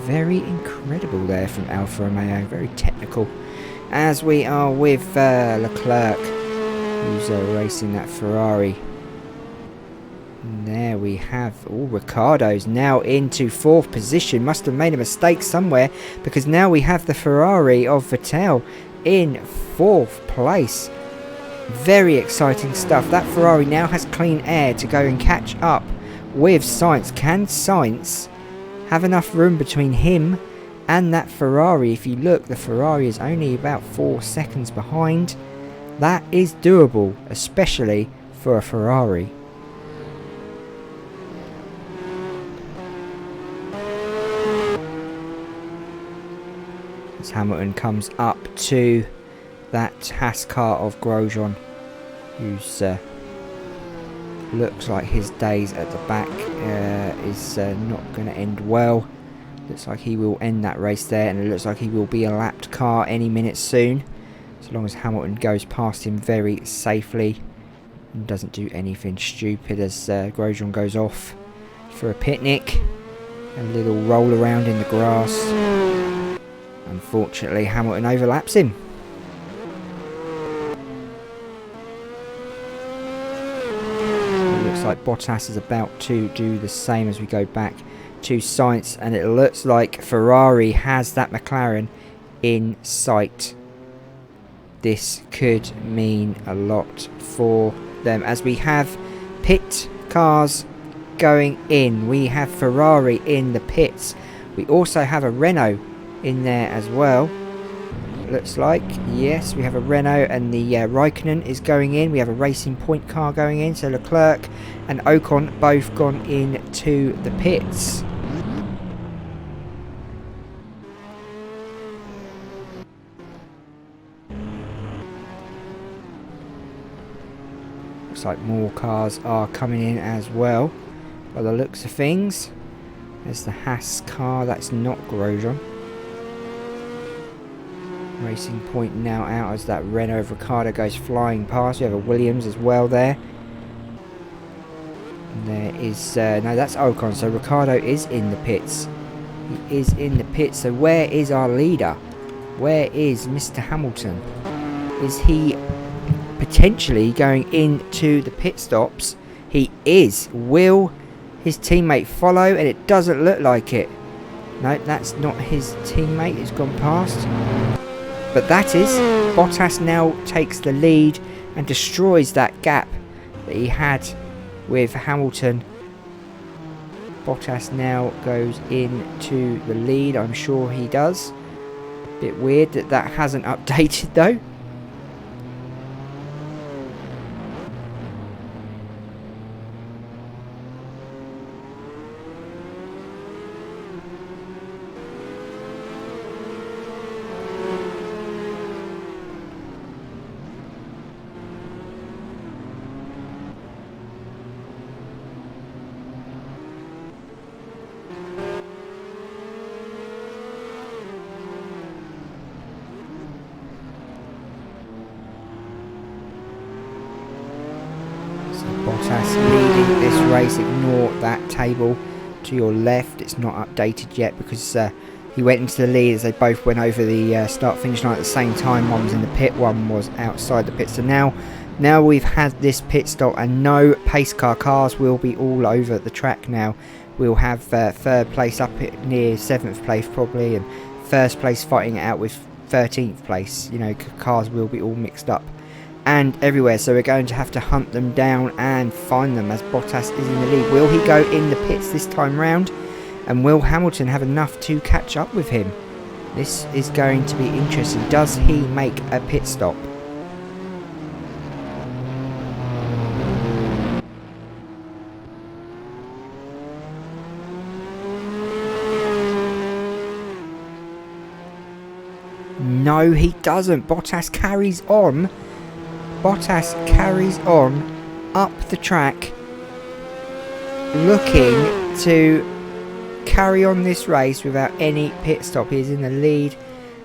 Very incredible there from Alfa Romeo. Very technical. As we are with Leclerc, who's racing that Ferrari. And there we have Ricciardo's now into 4th position. Must have made a mistake somewhere, because now we have the Ferrari of Vettel in 4th place. Very exciting stuff. That Ferrari now has clean air to go and catch up with Sainz. Can Sainz have enough room between him and that Ferrari? If you look, the Ferrari is only about 4 seconds behind. That is doable, especially for a Ferrari. As Hamilton comes up to that Haas car of Grosjean, who's looks like his days at the back is not going to end well. Looks like he will end that race there, and it looks like he will be a lapped car any minute soon, so long as Hamilton goes past him very safely and doesn't do anything stupid as Grosjean goes off for a picnic. A little roll around in the grass. Unfortunately, Hamilton overlaps him. It looks like Bottas is about to do the same as we go back to Sainz, and it looks like Ferrari has that McLaren in sight. This could mean a lot for them, as we have pit cars going in. We have Ferrari in the pits. We also have a Renault in there as well. Looks like, yes, we have a Renault, and the Raikkonen is going in. We have a Racing Point car going in, so Leclerc and Ocon both gone into the pits. Looks like more cars are coming in as well by the looks of things. There's the Haas car, that's not Grosjean. Racing Point now out as that Renault of Ricciardo goes flying past. We have a Williams as well there. And there is no, that's Ocon, so Ricciardo is in the pits. He is in the pits. So where is our leader? Where is Mr. Hamilton? Is he potentially going into the pit stops? He is. Will his teammate follow? And it doesn't look like it. No, that's not his teammate. He's gone past. But that is, Bottas now takes the lead and destroys that gap that he had with Hamilton. Bottas now goes into the lead, I'm sure he does. Bit weird that that hasn't updated though. Bottas leading this race. Ignore that table to your left, it's not updated yet because he went into the lead as they both went over the start finish line at the same time. One was in the pit, one was outside the pit. So now Now we've had this pit stop and no pace cars will be all over the track now. We'll have third place up near 7th place probably, and first place fighting it out with 13th place. You know, cars will be all mixed up and everywhere, so we're going to have to hunt them down and find them as Bottas is in the lead. Will he go in the pits this time round, and will Hamilton have enough to catch up with him? This is going to be interesting. Does he make a pit stop? No, he doesn't. Bottas carries on. Bottas carries on up the track, looking to carry on this race without any pit stop. He is in the lead,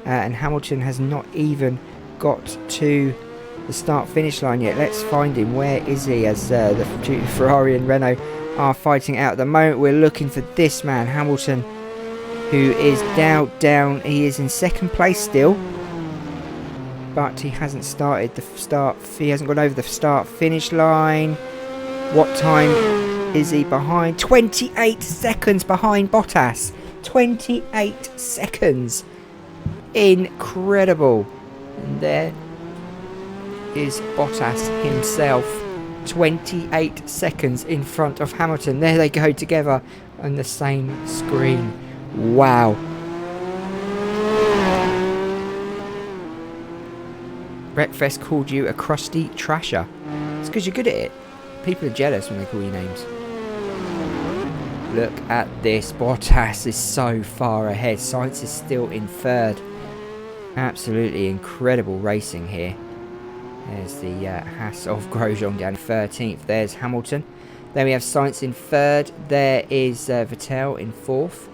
and Hamilton has not even got to the start finish line yet. Let's find him. Where is he? As the Ferrari and Renault are fighting out at the moment. We're looking for this man, Hamilton, who is now down. He is in 2nd place still, but he hasn't started the start. He hasn't gone over the start finish line. What time is he behind? 28 seconds behind Bottas. 28 seconds. Incredible. And there is Bottas himself. 28 seconds in front of Hamilton. There they go together on the same screen. Wow. Breakfast called you a crusty trasher. It's because you're good at it. People are jealous when they call you names. Look at this. Bottas is so far ahead. Sainz is still in 3rd. Absolutely incredible racing here. There's the Haas of Grosjean down 13th. There's Hamilton. Then we have Sainz in 3rd. There is Vettel in 4th.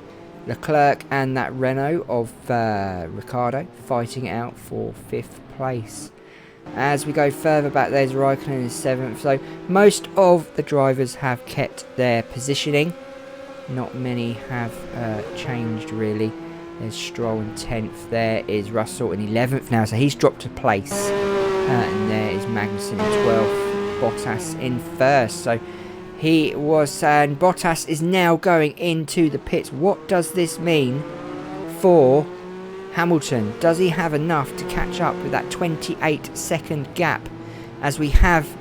Leclerc and that Renault of Ricciardo fighting out for 5th place. As we go further back, there's Raikkonen in 7th. So most of the drivers have kept their positioning. Not many have changed really. There's Stroll in 10th. There is Russell in 11th now, so he's dropped a place. And there is Magnussen in 12th. Bottas in 1st. So he was, and Bottas is now going into the pits. What does this mean for Hamilton? Does he have enough to catch up with that 28-second gap? As we have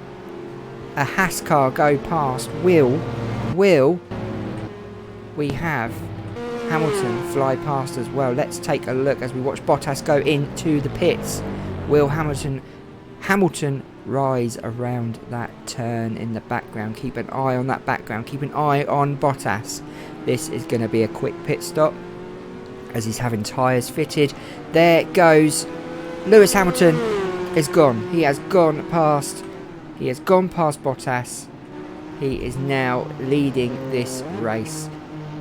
a Haas car go past, will we have Hamilton fly past as well? Let's take a look as we watch Bottas go into the pits. Will Hamilton rise around that turn in the background? Keep an eye on that background. Keep an eye on Bottas. This is going to be a quick pit stop as he's having tyres fitted. There goes Lewis Hamilton. Is gone. He has gone past. He has gone past Bottas. He is now leading this race.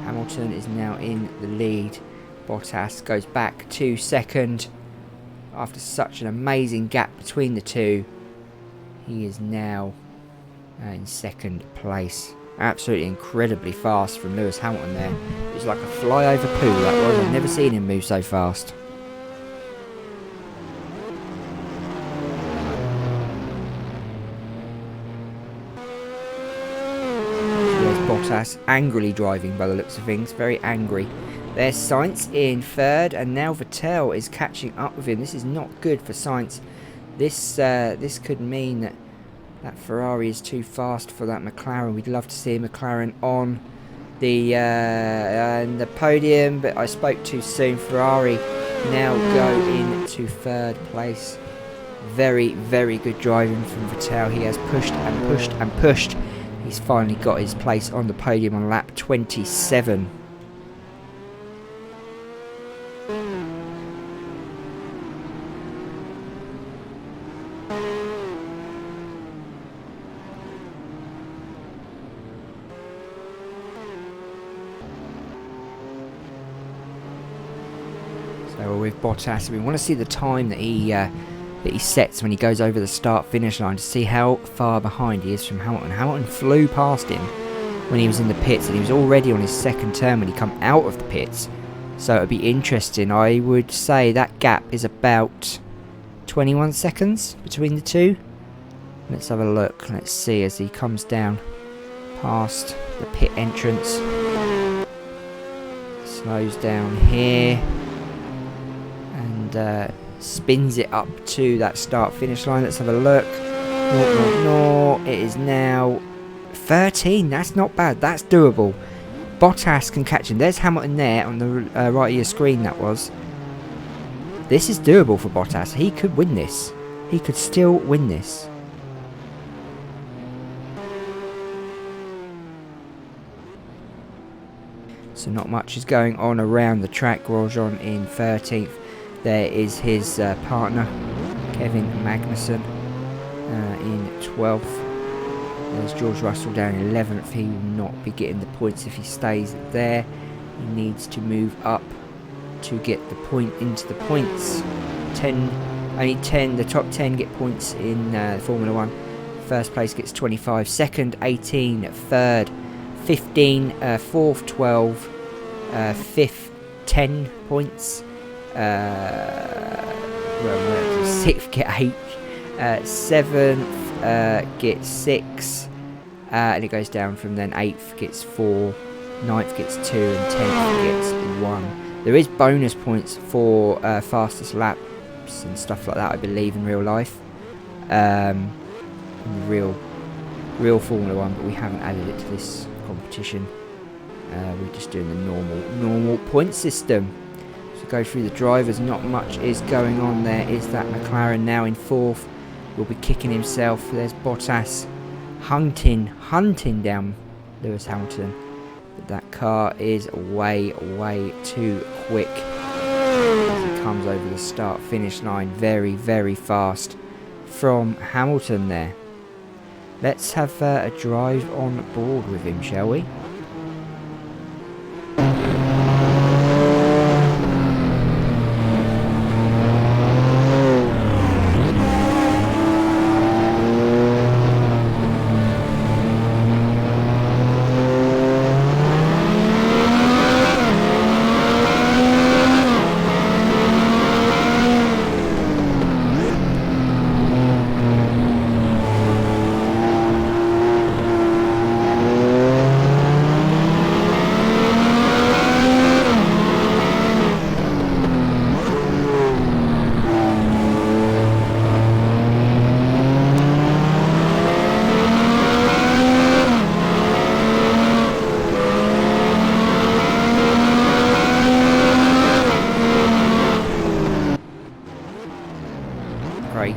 Hamilton is now in the lead. Bottas goes back to 2nd after such an amazing gap between the two. He is now in 2nd place. Absolutely incredibly fast from Lewis Hamilton there. It's like a fly over poo, that was. I've never seen him move so fast. Bottas angrily driving by the looks of things, very angry. There's Sainz in 3rd, and now Vettel is catching up with him. This is not good for Sainz. This could mean that Ferrari is too fast for that McLaren. We'd love to see McLaren on the podium, but I spoke too soon. Ferrari now go into 3rd place. Very, very good driving from Vettel. He has pushed and pushed and pushed. He's finally got his place on the podium on lap 27. So with Bottas, we want to see the time that he sets when he goes over the start-finish line to see how far behind he is from Hamilton. Hamilton flew past him when he was in the pits, and he was already on his 2nd turn when he come out of the pits. So it would be interesting. I would say that gap is about 21 seconds between the two. Let's have a look. Let's see as he comes down past the pit entrance. Slows down here and spins it up to that start finish line. Let's have a look. No, it is now 13. That's not bad. That's doable. Bottas can catch him. There's Hamilton there on the right of your screen. That was. This is doable for Bottas. He could win this. He could still win this. So not much is going on around the track. Grosjean in 13th. There is his partner, Kevin Magnussen, in 12th. There's George Russell down in 11th. He will not be getting the points if he stays there. He needs to move up to get the point into the points. Only 10, the top 10 get points in Formula 1. First place gets 25, second 18, third 15, fourth 12, fifth 10 points, sixth get 8, seventh gets 6, and it goes down from then. 8th gets 4, 9th gets 2, and 10th gets 1. There is bonus points for fastest laps and stuff like that, I believe, in real life, in the real Formula 1, but we haven't added it to this competition. We're just doing the normal point system. So go through the drivers. Not much is going on. There is that McLaren now in 4th. Will be kicking himself. There's Bottas hunting down Lewis Hamilton, but that car is way too quick as he comes over the start finish line very fast from Hamilton there. Let's have a drive on board with him, shall we?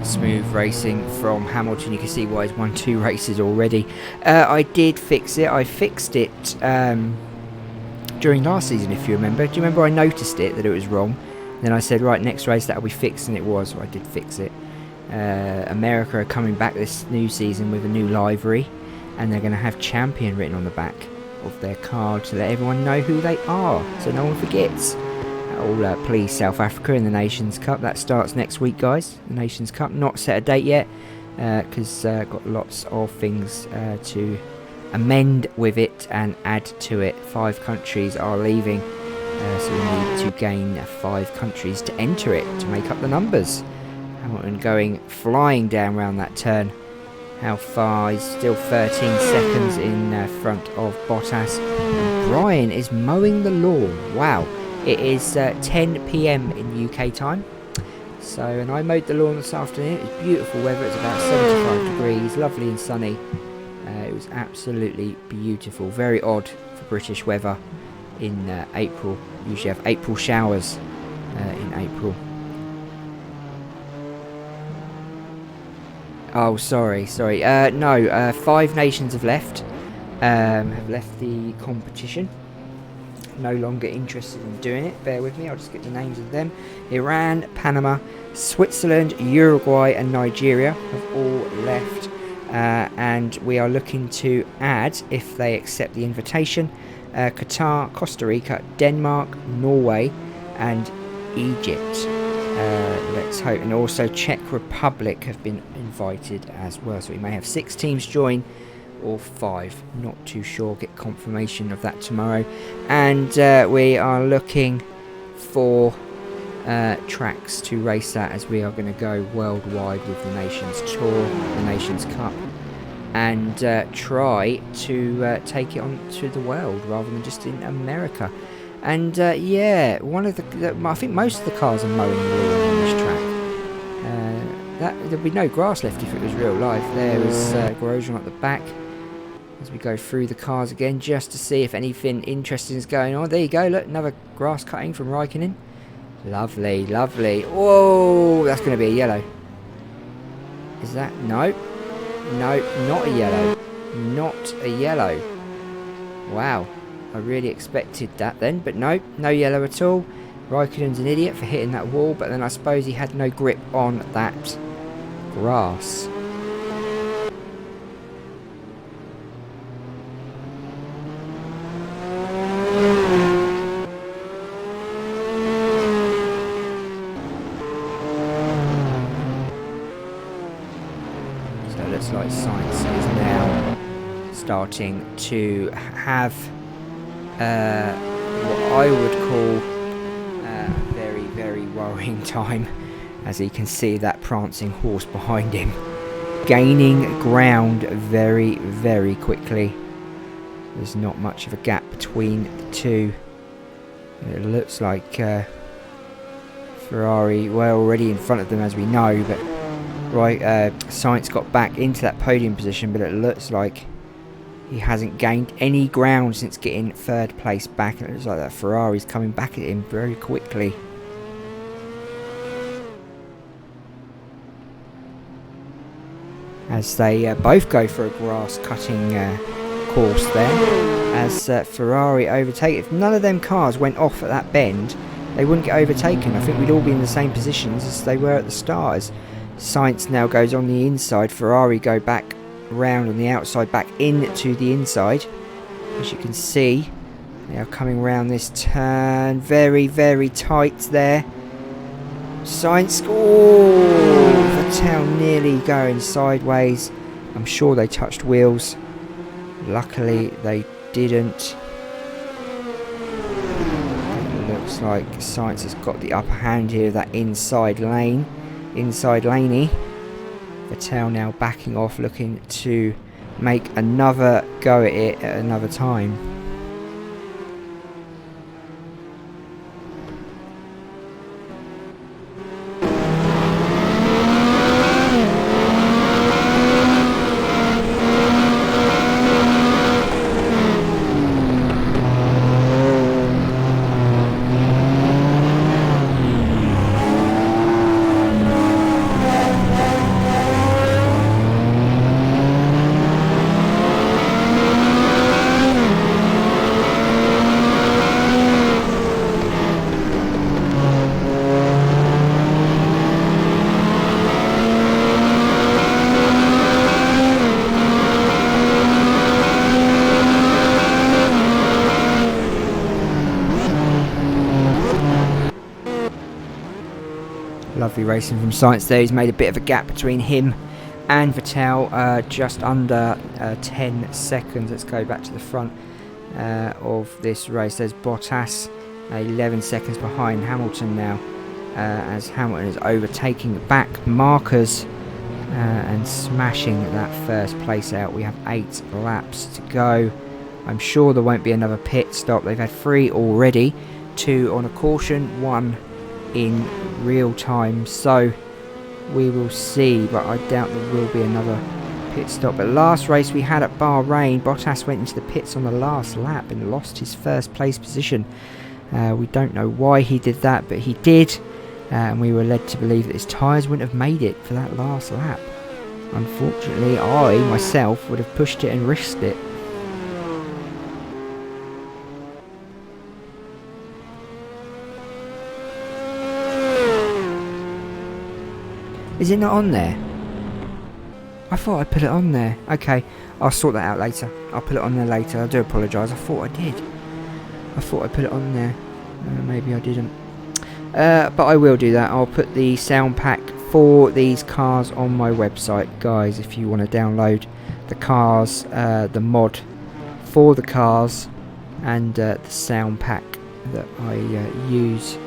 Smooth racing from Hamilton. You can see why he's won 2 races already. I did fix it. I fixed it during last season, if you remember. Do you remember I noticed it, that it was wrong? Then I said, right, next race that'll be fixed, and it was. So I did fix it. America are coming back this new season with a new livery, and they're going to have champion written on the back of their card to let everyone know who they are, so no one forgets. All please South Africa in the Nations Cup. That starts next week, guys. The Nations Cup, not set a date yet, because got lots of things to amend with it and add to it. 5 countries are leaving, so we need to gain 5 countries to enter it to make up the numbers. Hamilton going flying down around that turn. How far? He's still 13 seconds in front of Bottas. And Brian is mowing the lawn. Wow. It is 10 PM in UK time. So, and I mowed the lawn this afternoon. It's beautiful weather. It's about 75 degrees, lovely and sunny. It was absolutely beautiful. Very odd for British weather in April. Usually have April showers in April. Oh, sorry. No, 5 nations have left the competition. No longer interested in doing it. Bear with me, I'll just get the names of them. Iran, Panama, Switzerland, Uruguay and Nigeria have all left, and we are looking to add, if they accept the invitation, Qatar, Costa Rica, Denmark, Norway and Egypt. Let's hope. And also Czech Republic have been invited as well, so we may have 6 teams join, or 5, not too sure. Get confirmation of that tomorrow. And we are looking for tracks to race at, as we are going to go worldwide with the Nations Tour, the Nations Cup, and try to take it on to the world rather than just in America. And yeah, I think most of the cars are mowing the lawn on this track. There'd be no grass left if it was real life. There is corrosion at the back as we go through the cars again, just to see if anything interesting is going on. There you go, look, another grass cutting from Raikkonen. Lovely, lovely. Whoa, that's going to be a yellow. Is that? No, not a yellow. Not a yellow. Wow, I really expected that then, but no yellow at all. Raikkonen's an idiot for hitting that wall, but then I suppose he had no grip on that grass. So it looks like Sainz is now starting to have what I would call very worrying time, as you can see that prancing horse behind him gaining ground very quickly. There's not much of a gap between the two. It looks like Ferrari were already in front of them, as we know, but Sainz got back into that podium position, but it looks like he hasn't gained any ground since getting third place back. It looks like that Ferrari's coming back at him very quickly. As they both go for a grass cutting course there, as Ferrari overtake. If none of them cars went off at that bend, they wouldn't get overtaken. I think we'd all be in the same positions as they were at the start. As Sainz now goes on the inside, Ferrari go back round on the outside, back into the inside. As you can see, they are coming round this turn, very tight there. Sainz, Vettel nearly going sideways. I'm sure they touched wheels. Luckily they didn't. It looks like Sainz has got the upper hand here of that inside laney. Vettel now backing off, looking to make another go at it at another time. Lovely racing from Sainz there. He's made a bit of a gap between him and Vettel, just under 10 seconds. Let's go back to the front of this race. There's Bottas, 11 seconds behind Hamilton now, as Hamilton is overtaking the back markers and smashing that first place out. We have 8 laps to go. I'm sure there won't be another pit stop. They've had 3 already, 2 on a caution, 1 in real time, so we will see, but I doubt there will be another pit stop. But last race we had at Bahrain, Bottas went into the pits on the last lap and lost his first place position. We don't know why he did that, but he did, and we were led to believe that his tyres wouldn't have made it for that last lap. Unfortunately, I myself would have pushed it and risked it. Is it not on there? I thought I put it on there. Okay, I'll sort that out later. I'll put it on there later. I do apologise. I thought I did. I thought I put it on there. Maybe I didn't. But I will do that. I'll put the sound pack for these cars on my website, guys, if you want to download the cars, the mod for the cars, and the sound pack that I use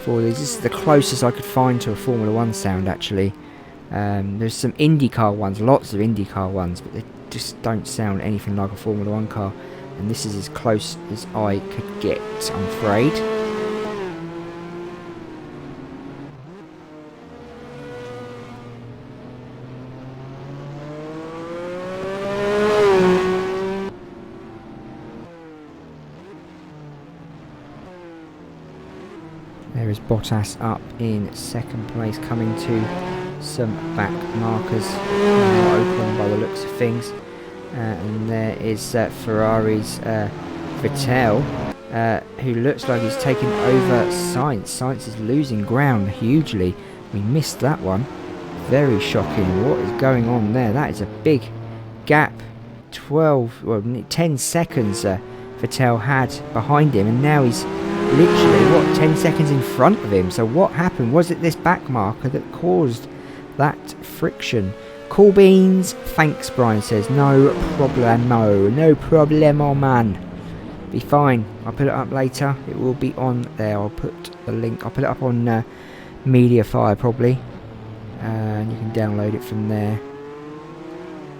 for these. This is the closest I could find to a Formula 1 sound, actually. There's some IndyCar ones, lots of IndyCar ones, but they just don't sound anything like a Formula 1 car. And this is as close as I could get, I'm afraid. There is Bottas up in second place, coming to some back markers, open by the looks of things. And there is Ferrari's Vettel, who looks like he's taken over Sainz. Sainz is losing ground hugely. We missed that one. Very shocking. What is going on there? That is a big gap. 10 seconds Vettel had behind him, and now he's literally, 10 seconds in front of him. So what happened? Was it this back marker that caused that friction? Cool beans, thanks, Brian says. No problemo, no problemo, man. Be fine. I'll put it up later. It will be on there. I'll put the link. I'll put it up on Mediafire probably, and you can download it from there.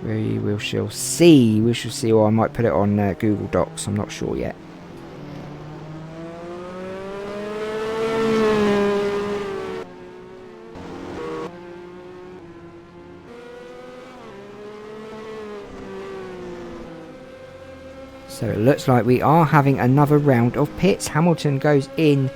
We shall see. We shall see. Or I might put it on Google Docs. I'm not sure yet. So it looks like we are having another round of pits. Hamilton goes in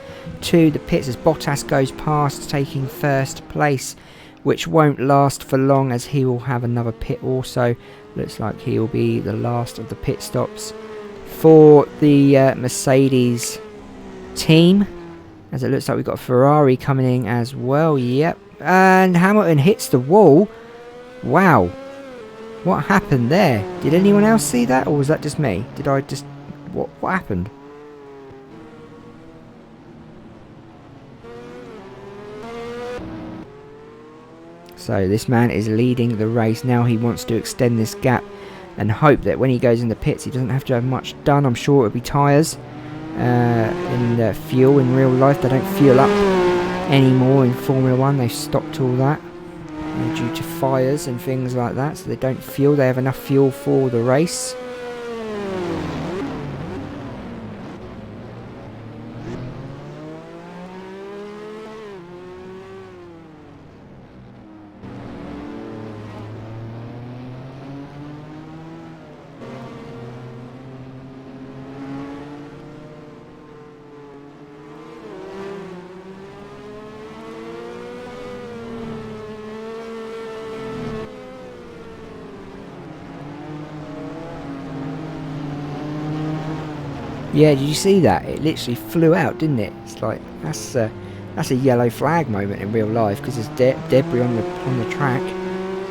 to the pits as Bottas goes past, taking first place, which won't last for long as he will have another pit also. Looks like he will be the last of the pit stops for the Mercedes team, as it looks like we've got a Ferrari coming in as well. Yep, and Hamilton hits the wall. Wow. What happened there? Did anyone else see that, or was that just me? Did I just... What happened? So this man is leading the race. Now he wants to extend this gap and hope that when he goes in the pits he doesn't have to have much done. I'm sure it would be tyres and fuel. In real life they don't fuel up anymore in Formula 1. They've stopped all that. Due to fires and things like that, so they don't fuel. They have enough fuel for the race. Yeah, did you see that? It literally flew out, didn't it? It's like, that's a yellow flag moment in real life, because there's debris on the track.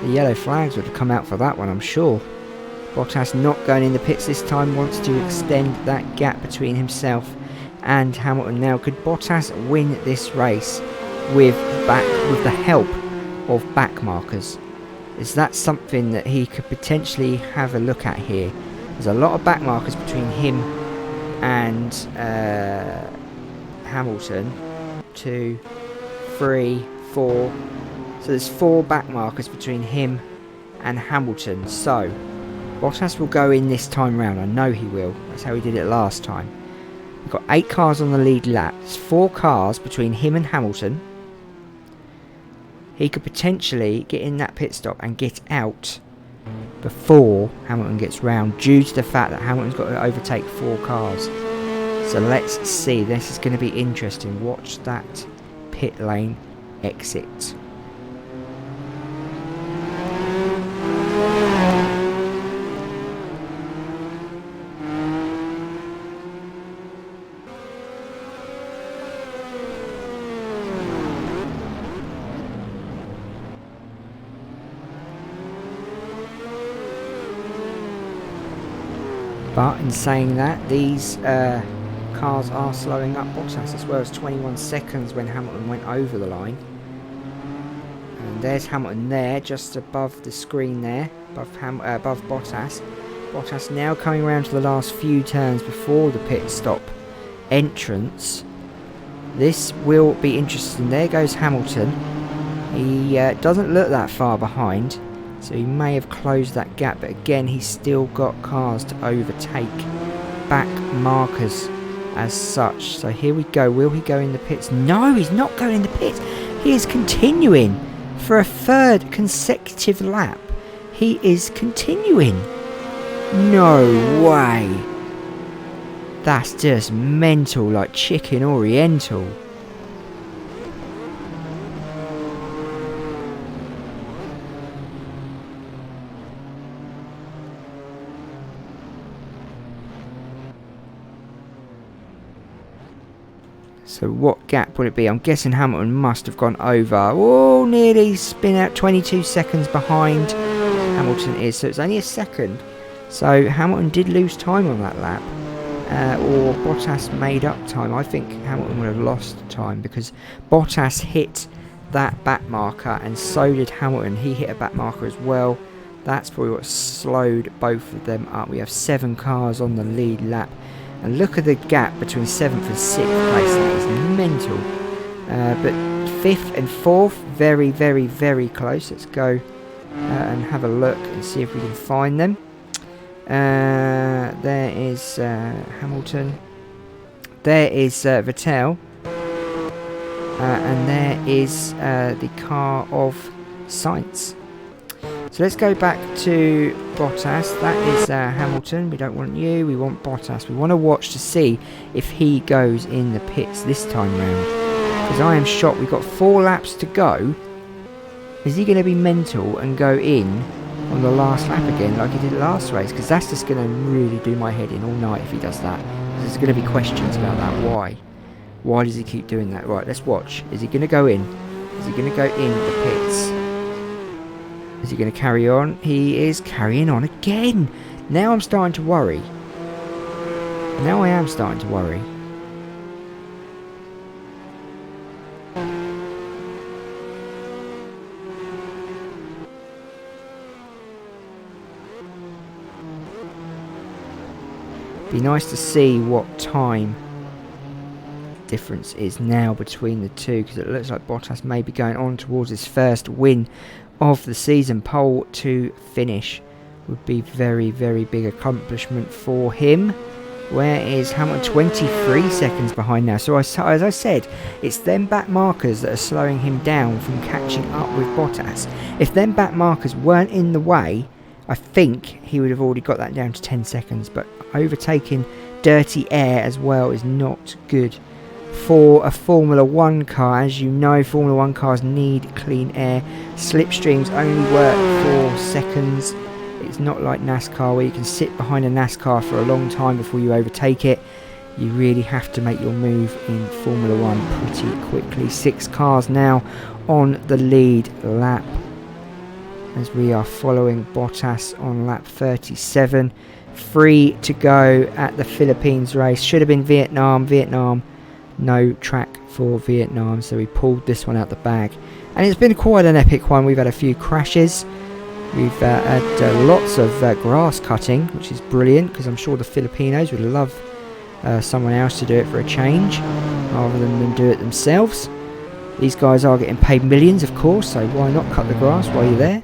The yellow flags would have come out for that one, I'm sure. Bottas not going in the pits this time, wants to extend that gap between himself and Hamilton. Now, could Bottas win this race with the help of back markers? Is that something that he could potentially have a look at here? There's a lot of back markers between him and Hamilton. 2, 3, 4. So there's 4 back markers between him and Hamilton. So Bottas will go in this time round. I know he will. That's how he did it last time. We've got 8 cars on the lead lap. There's 4 cars between him and Hamilton. He could potentially get in that pit stop and get out before Hamilton gets round, due to the fact that Hamilton's got to overtake 4 cars. So let's see. This is going to be interesting. Watch that pit lane exit. But in saying that, these cars are slowing up Bottas as well. As 21 seconds when Hamilton went over the line. And there's Hamilton there, just above the screen there, above Bottas. Bottas now coming around to the last few turns before the pit stop entrance. This will be interesting. There goes Hamilton. He doesn't look that far behind, so he may have closed that gap, but again he's still got cars to overtake, back markers as such. So here we go. Will he go in the pits? No, he's not going in the pits. He is continuing for a third consecutive lap. He is continuing. No way. That's just mental, like chicken oriental. So what gap would it be? I'm guessing Hamilton must have gone over. Oh, nearly spin out, 22 seconds behind Hamilton is. So it's only a second. So Hamilton did lose time on that lap. Or Bottas made up time. I think Hamilton would have lost time because Bottas hit that back marker and so did Hamilton. He hit a back marker as well. That's probably what slowed both of them up. We have 7 cars on the lead lap. And look at the gap between 7th and 6th place. That is mental. But 5th and 4th, very, very, very close. Let's go and have a look and see if we can find them. There is Hamilton. There is Vettel. And there is the car of Sainz. So let's go back to Bottas. That is Hamilton. We don't want you. We want Bottas. We want to watch to see if he goes in the pits this time round. Because I am shocked. We've got 4 laps to go. Is he going to be mental and go in on the last lap again like he did last race? Because that's just going to really do my head in all night if he does that. There's going to be questions about that. Why? Why does he keep doing that? Right, let's watch. Is he going to go in? Is he going to go in the pits? Is he going to carry on? He is carrying on again. Now I'm starting to worry. Now I am starting to worry. Be nice to see what time difference is now between the two, because it looks like Bottas may be going on towards his first win of the season. Pole to finish would be very, very big accomplishment for him. Where is Hamilton? 23 seconds behind now. So as I said, it's them back markers that are slowing him down from catching up with Bottas. If them back markers weren't in the way, I think he would have already got that down to 10 seconds. But overtaking dirty air as well is not good for a Formula 1 car. As you know, Formula 1 cars need clean air. Slipstreams only work for seconds. It's not like NASCAR where you can sit behind a NASCAR for a long time before you overtake it. You really have to make your move in Formula 1 pretty quickly. 6 cars now on the lead lap as we are following Bottas on lap 37. 3 to go at the Philippines race. Should have been Vietnam. No track for Vietnam, so we pulled this one out the bag. And it's been quite an epic one. We've had a few crashes. We've had lots of grass cutting, which is brilliant, because I'm sure the Filipinos would love someone else to do it for a change, rather than them do it themselves. These guys are getting paid millions, of course, so why not cut the grass while you're there?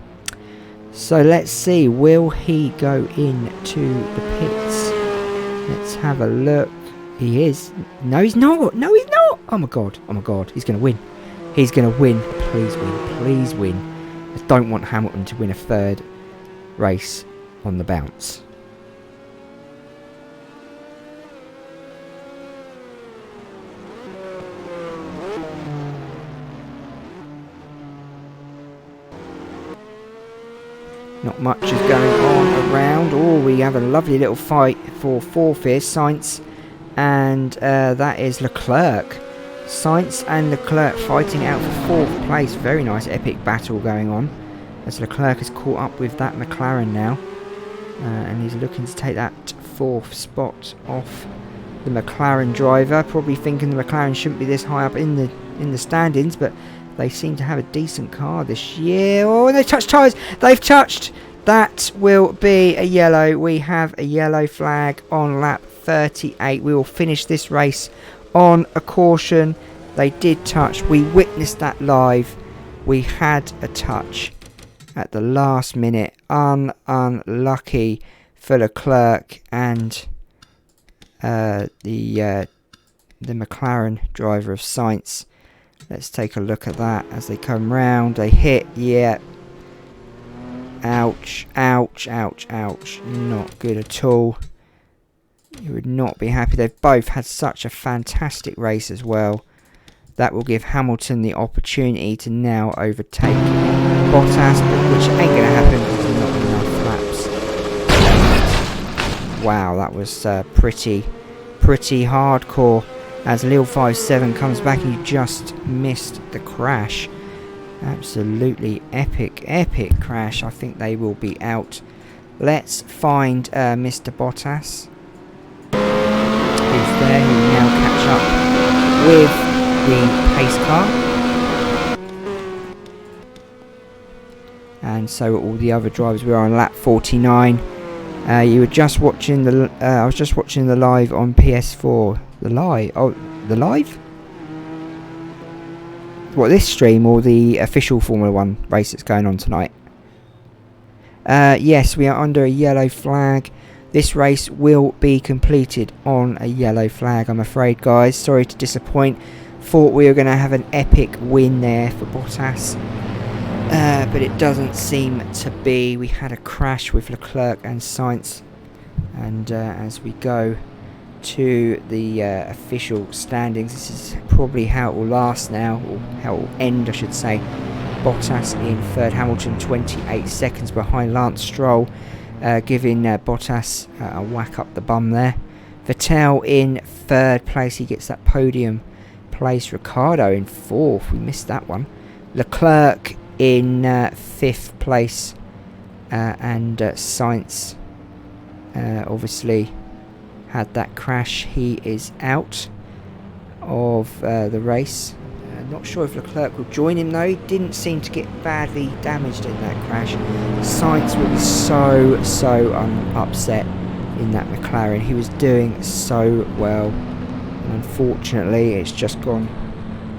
So let's see, will he go into the pits? Let's have a look. He is. No, he's not. No, he's not. Oh my god. Oh my god. He's going to win. He's going to win. Please win. Please win. I don't want Hamilton to win a third race on the bounce. Not much is going on around. Oh, we have a lovely little fight for 4th here. Sainz and that is Leclerc. Sainz and Leclerc fighting out for 4th place. Very nice epic battle going on as Leclerc has caught up with that McLaren now, and he's looking to take that 4th spot off the McLaren driver. Probably thinking the McLaren shouldn't be this high up in the standings, but they seem to have a decent car this year. Oh, and they touched tyres. They've touched. That will be a yellow. We have a yellow flag on lap 38. We will finish this race on a caution. They did touch. We witnessed that live. We had a touch at the last minute. Unlucky for Leclerc and the McLaren driver of Sainz. Let's take a look at that as they come round. They hit, yeah. Ouch, ouch, ouch, ouch. Not good at all. You would not be happy. They've both had such a fantastic race as well. That will give Hamilton the opportunity to now overtake Bottas, which ain't going to happen because there's not enough laps. Wow, that was pretty hardcore. As Lil57 comes back, he just missed the crash. Absolutely epic crash. I think they will be out. Let's find Mr. Bottas. Who's there? He will now catch up with the pace car. And so all the other drivers. We're on lap 49. You were just watching the. I was just watching the live on PS4. The live? Oh, the live? What, this stream or the official Formula 1 race that's going on tonight? Yes, we are under a yellow flag. This race will be completed on a yellow flag, I'm afraid, guys. Sorry to disappoint. Thought we were going to have an epic win there for Bottas. But it doesn't seem to be. We had a crash with Leclerc and Sainz. And as we go to the official standings, this is probably how it will last now, or how it will end, I should say. Bottas in third, Hamilton 28 seconds behind Lance Stroll, giving Bottas a whack up the bum there. Vettel in third place, he gets that podium place. Ricciardo in fourth, we missed that one. Leclerc in fifth place, and Sainz obviously had that crash. He is out of the race. Not sure if Leclerc will join him though. He didn't seem to get badly damaged in that crash. Sainz will be so upset in that McLaren. He was doing so well, and unfortunately it's just gone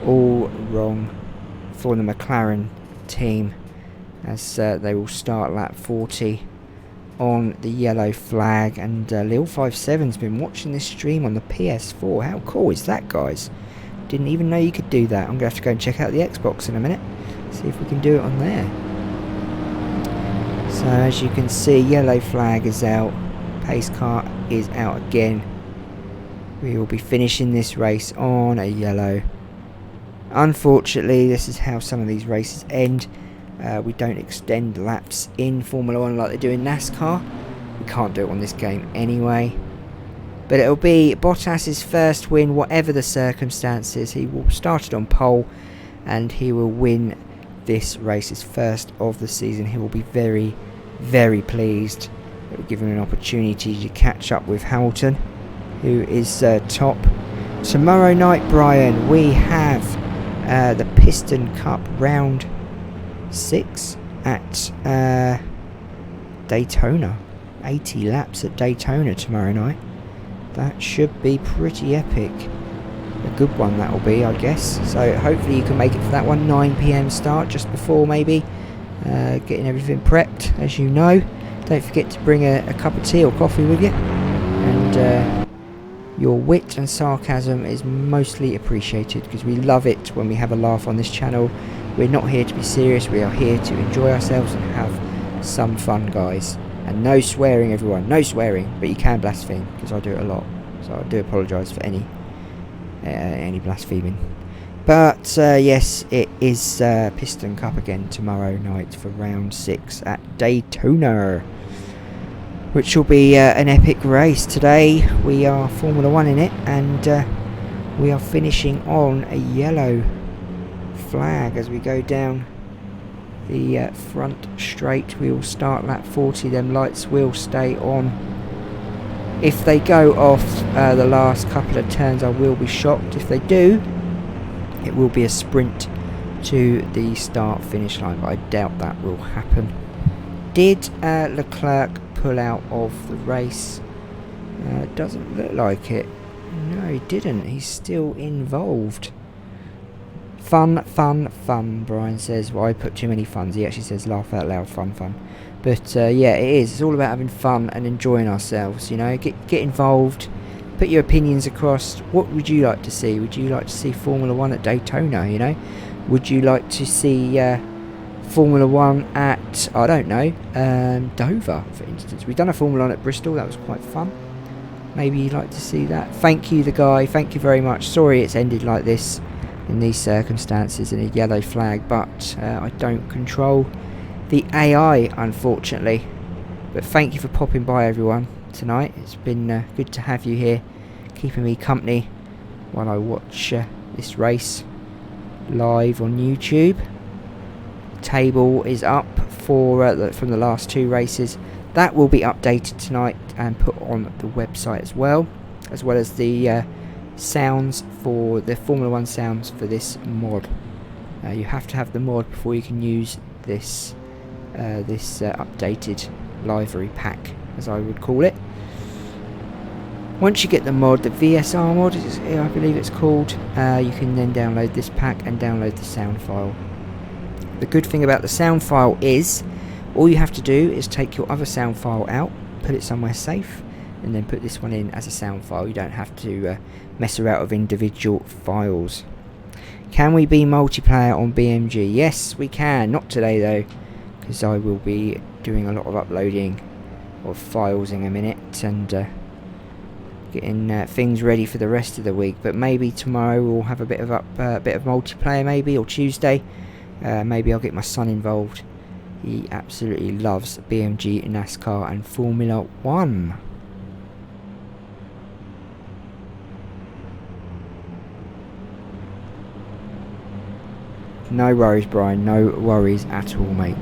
all wrong for the McLaren team, as they will start lap 40 on the yellow flag. And Lil57's been watching this stream on the PS4. How cool is that, guys? Didn't even know you could do that. I'm going to have to go and check out the Xbox in a minute, see if we can do it on there. So as you can see, yellow flag is out, pace car is out again. We will be finishing this race on a yellow. Unfortunately, this is how some of these races end. We don't extend laps in Formula 1 like they do in NASCAR. We can't do it on this game anyway. But it'll be Bottas's first win, whatever the circumstances. He will start it on pole, and he will win this race, his first of the season. He will be very pleased. It will give him an opportunity to catch up with Hamilton, who is top. Tomorrow night, Brian, we have the Piston Cup round 6 at Daytona. 80 laps at Daytona tomorrow night. That should be pretty epic. A good one that will be, I guess. So hopefully you can make it for that one. 9 PM start, just before maybe. Getting everything prepped, as you know. Don't forget to bring a cup of tea or coffee with you. And your wit and sarcasm is mostly appreciated, because we love it when we have a laugh on this channel. We're not here to be serious, we are here to enjoy ourselves and have some fun, guys. And no swearing, everyone, no swearing, but you can blaspheme, because I do it a lot. So I do apologise for any blaspheming. But yes, it is Piston Cup again tomorrow night for round 6 at Daytona, which will be an epic race. Today we are Formula 1 in it, and we are finishing on a yellow flag as we go down the front straight. We will start lap 40, them lights will stay on. If they go off the last couple of turns, I will be shocked. If they do, it will be a sprint to the start finish line, but I doubt that will happen. Did Leclerc pull out of the race? Doesn't look like it. No, he didn't. He's still involved. Fun, fun, fun, Brian says. Well, I put too many funs. He actually says laugh out loud, fun, fun. But yeah, it is. It's all about having fun and enjoying ourselves, you know. Get involved. Put your opinions across. What would you like to see? Would you like to see Formula 1 at Daytona, you know? Would you like to see Formula 1 at, I don't know, Dover, for instance? We've done a Formula 1 at Bristol. That was quite fun. Maybe you'd like to see that. Thank you, the guy. Thank you very much. Sorry it's ended like this in these circumstances in a yellow flag, but I don't control the AI, unfortunately. But thank you for popping by, everyone, tonight. It's been good to have you here, keeping me company while I watch this race live on YouTube. Table is up for from the last two races. That will be updated tonight and put on the website as well as the sounds for the Formula 1 sounds for this mod. You have to have the mod before you can use this updated livery pack, as I would call it. Once you get the mod, the VSR mod, I believe it's called, you can then download this pack and download the sound file. The good thing about the sound file is all you have to do is take your other sound file out, put it somewhere safe, and then put this one in as a sound file. You don't have to mess around with individual files. Can we be multiplayer on BMG? Yes, we can. Not today though, because I will be doing a lot of uploading of files in a minute and getting things ready for the rest of the week. But maybe tomorrow we'll have a bit of multiplayer, maybe, or Tuesday. Maybe I'll get my son involved. He absolutely loves BMG, NASCAR and Formula 1. No worries, Brian. No worries at all, mate.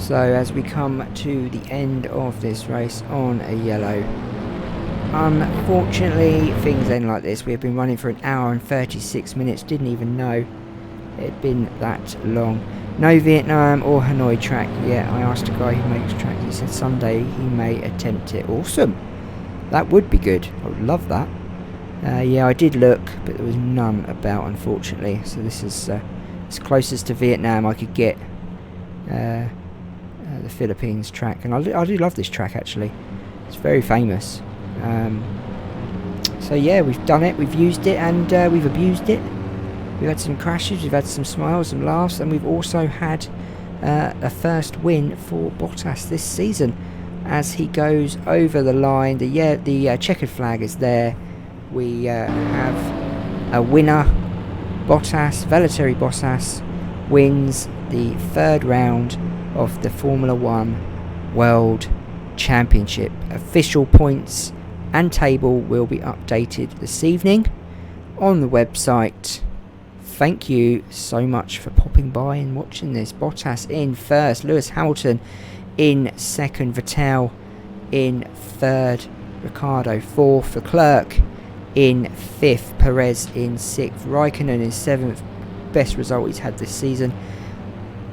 So as we come to the end of this race on a yellow, unfortunately things end like this. We have been running for an hour and 36 minutes, didn't even know it had been that long. No Vietnam or Hanoi track yet. I asked a guy who makes tracks, he said someday he may attempt it. Awesome, that would be good. I would love that. Yeah, I did look, but there was none about, unfortunately. So this is as closest to Vietnam I could get. The Philippines track, and I do love this track actually. It's very famous. So yeah, we've done it, we've used it, and we've abused it. We've had some crashes, we've had some smiles, some laughs, and we've also had a first win for Bottas this season as he goes over the line. The checkered flag is there. We have a winner. Valtteri Bottas wins the third round of the Formula 1 World Championship. Official points and table will be updated this evening on the website. Thank you so much for popping by and watching this. Bottas in first, Lewis Hamilton in second, Vettel in third, Ricciardo fourth, Leclerc in fifth, Perez in sixth, Raikkonen in seventh, best result he's had this season.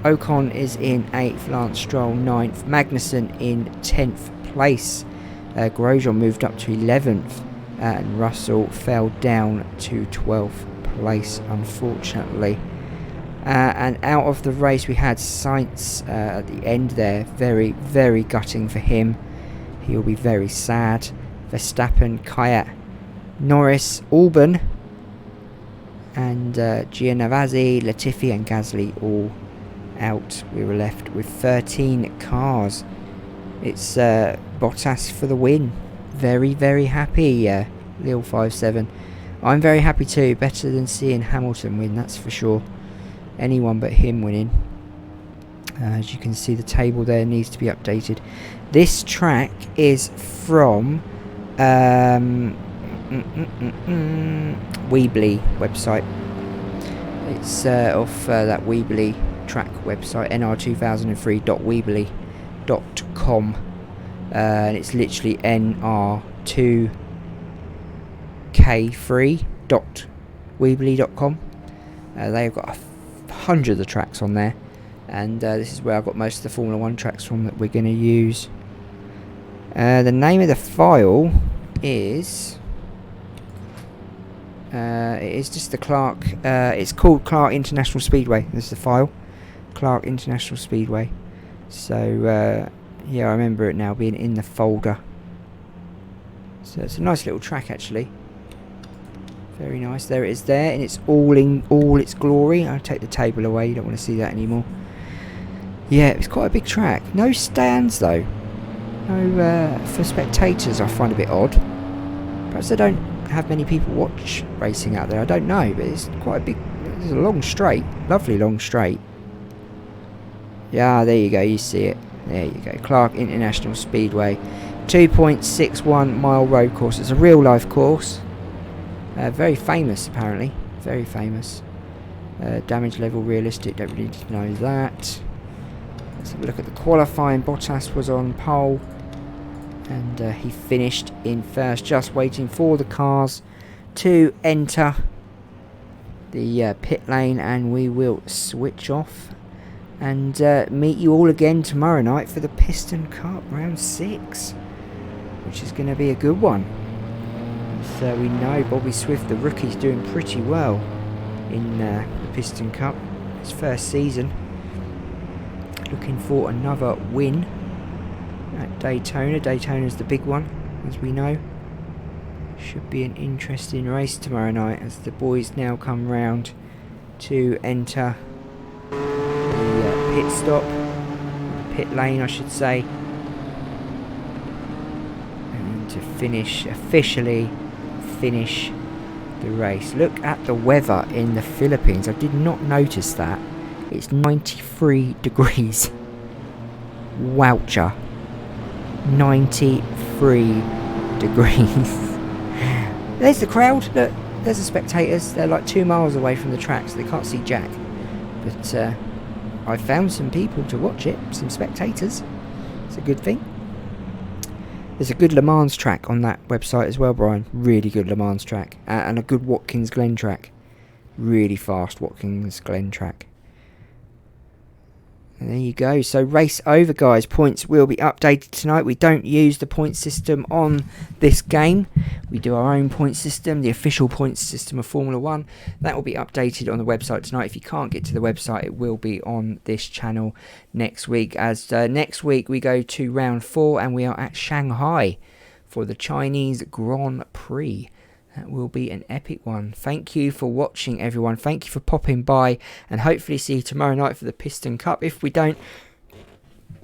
Ocon is in 8th, Lance Stroll 9th, Magnussen in 10th place. Grosjean moved up to 11th and Russell fell down to 12th place, unfortunately. And out of the race we had Sainz at the end there. Very, very gutting for him. He'll be very sad. Verstappen, Kvyat, Norris, Albon and Giovinazzi, Latifi and Gasly all out. We were left with 13 cars. It's Bottas for the win. Very, very happy, Lil 57. I'm very happy too. Better than seeing Hamilton win, that's for sure. Anyone but him winning. As you can see, the table there needs to be updated. This track is from Weebly website. It's off that Weebly track website, NR2003.weebly.com, and it's literally NR2K3.weebly.com. They've got hundreds of tracks on there, and this is where I've got most of the Formula 1 tracks from that we're going to use. The name of the file is it is just the Clark, it's called Clark International Speedway. This is the file, Clark International Speedway. So yeah, I remember it now being in the folder. So it's a nice little track actually. Very nice. There it is there, and it's all in all its glory. I'll take the table away, you don't want to see that anymore. Yeah, it's quite a big track. No stands though. No, for spectators I find a bit odd. Perhaps they don't have many people watch racing out there, I don't know, but it's quite a big, it's a long straight, lovely long straight. Yeah, there you go, you see it. There you go, Clark International Speedway. 2.61 mile road course. It's a real life course. Very famous apparently, very famous. Damage level realistic, don't really need to know that. Let's have a look at the qualifying. Bottas was on pole, and he finished in first, just waiting for the cars to enter the pit lane, and we will switch off and meet you all again tomorrow night for the Piston Cup round 6, which is going to be a good one. So we know Bobby Swift, the rookie's doing pretty well in the Piston Cup, his first season. Looking for another win at Daytona. Daytona's the big one, as we know. Should be an interesting race tomorrow night as the boys now come round to enter the pit stop, pit lane I should say, and to finish, officially finish the race. Look at the weather in the Philippines. I did not notice that. It's 93 degrees. Wowcha. 93 degrees. There's the crowd. Look, there's the spectators. They're like 2 miles away from the track, so they can't see Jack. But I found some people to watch it, some spectators. It's a good thing. There's a good Le Mans track on that website as well, Brian. Really good Le Mans track. And a good Watkins Glen track. Really fast Watkins Glen track. And there you go. So race over, guys. Points will be updated tonight. We don't use the point system on this game. We do our own point system, the official point system of Formula 1. That will be updated on the website tonight. If you can't get to the website, it will be on this channel next week. As next week we go to round 4 and we are at Shanghai for the Chinese Grand Prix. That will be an epic one. Thank you for watching, everyone. Thank you for popping by, and hopefully see you tomorrow night for the Piston Cup. If we don't,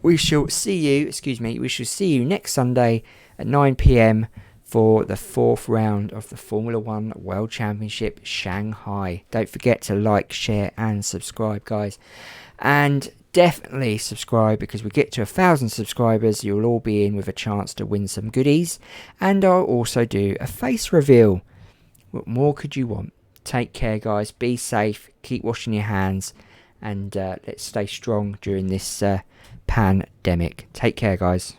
we shall see you, we shall see you next Sunday at 9 PM for the 4th round of the Formula 1 World Championship Shanghai. Don't forget to like, share and subscribe, guys. And definitely subscribe, because we get to 1,000 subscribers, you'll all be in with a chance to win some goodies, and I'll also do a face reveal. What more could you want? Take care, guys, be safe, keep washing your hands, and let's stay strong during this pandemic. Take care, guys.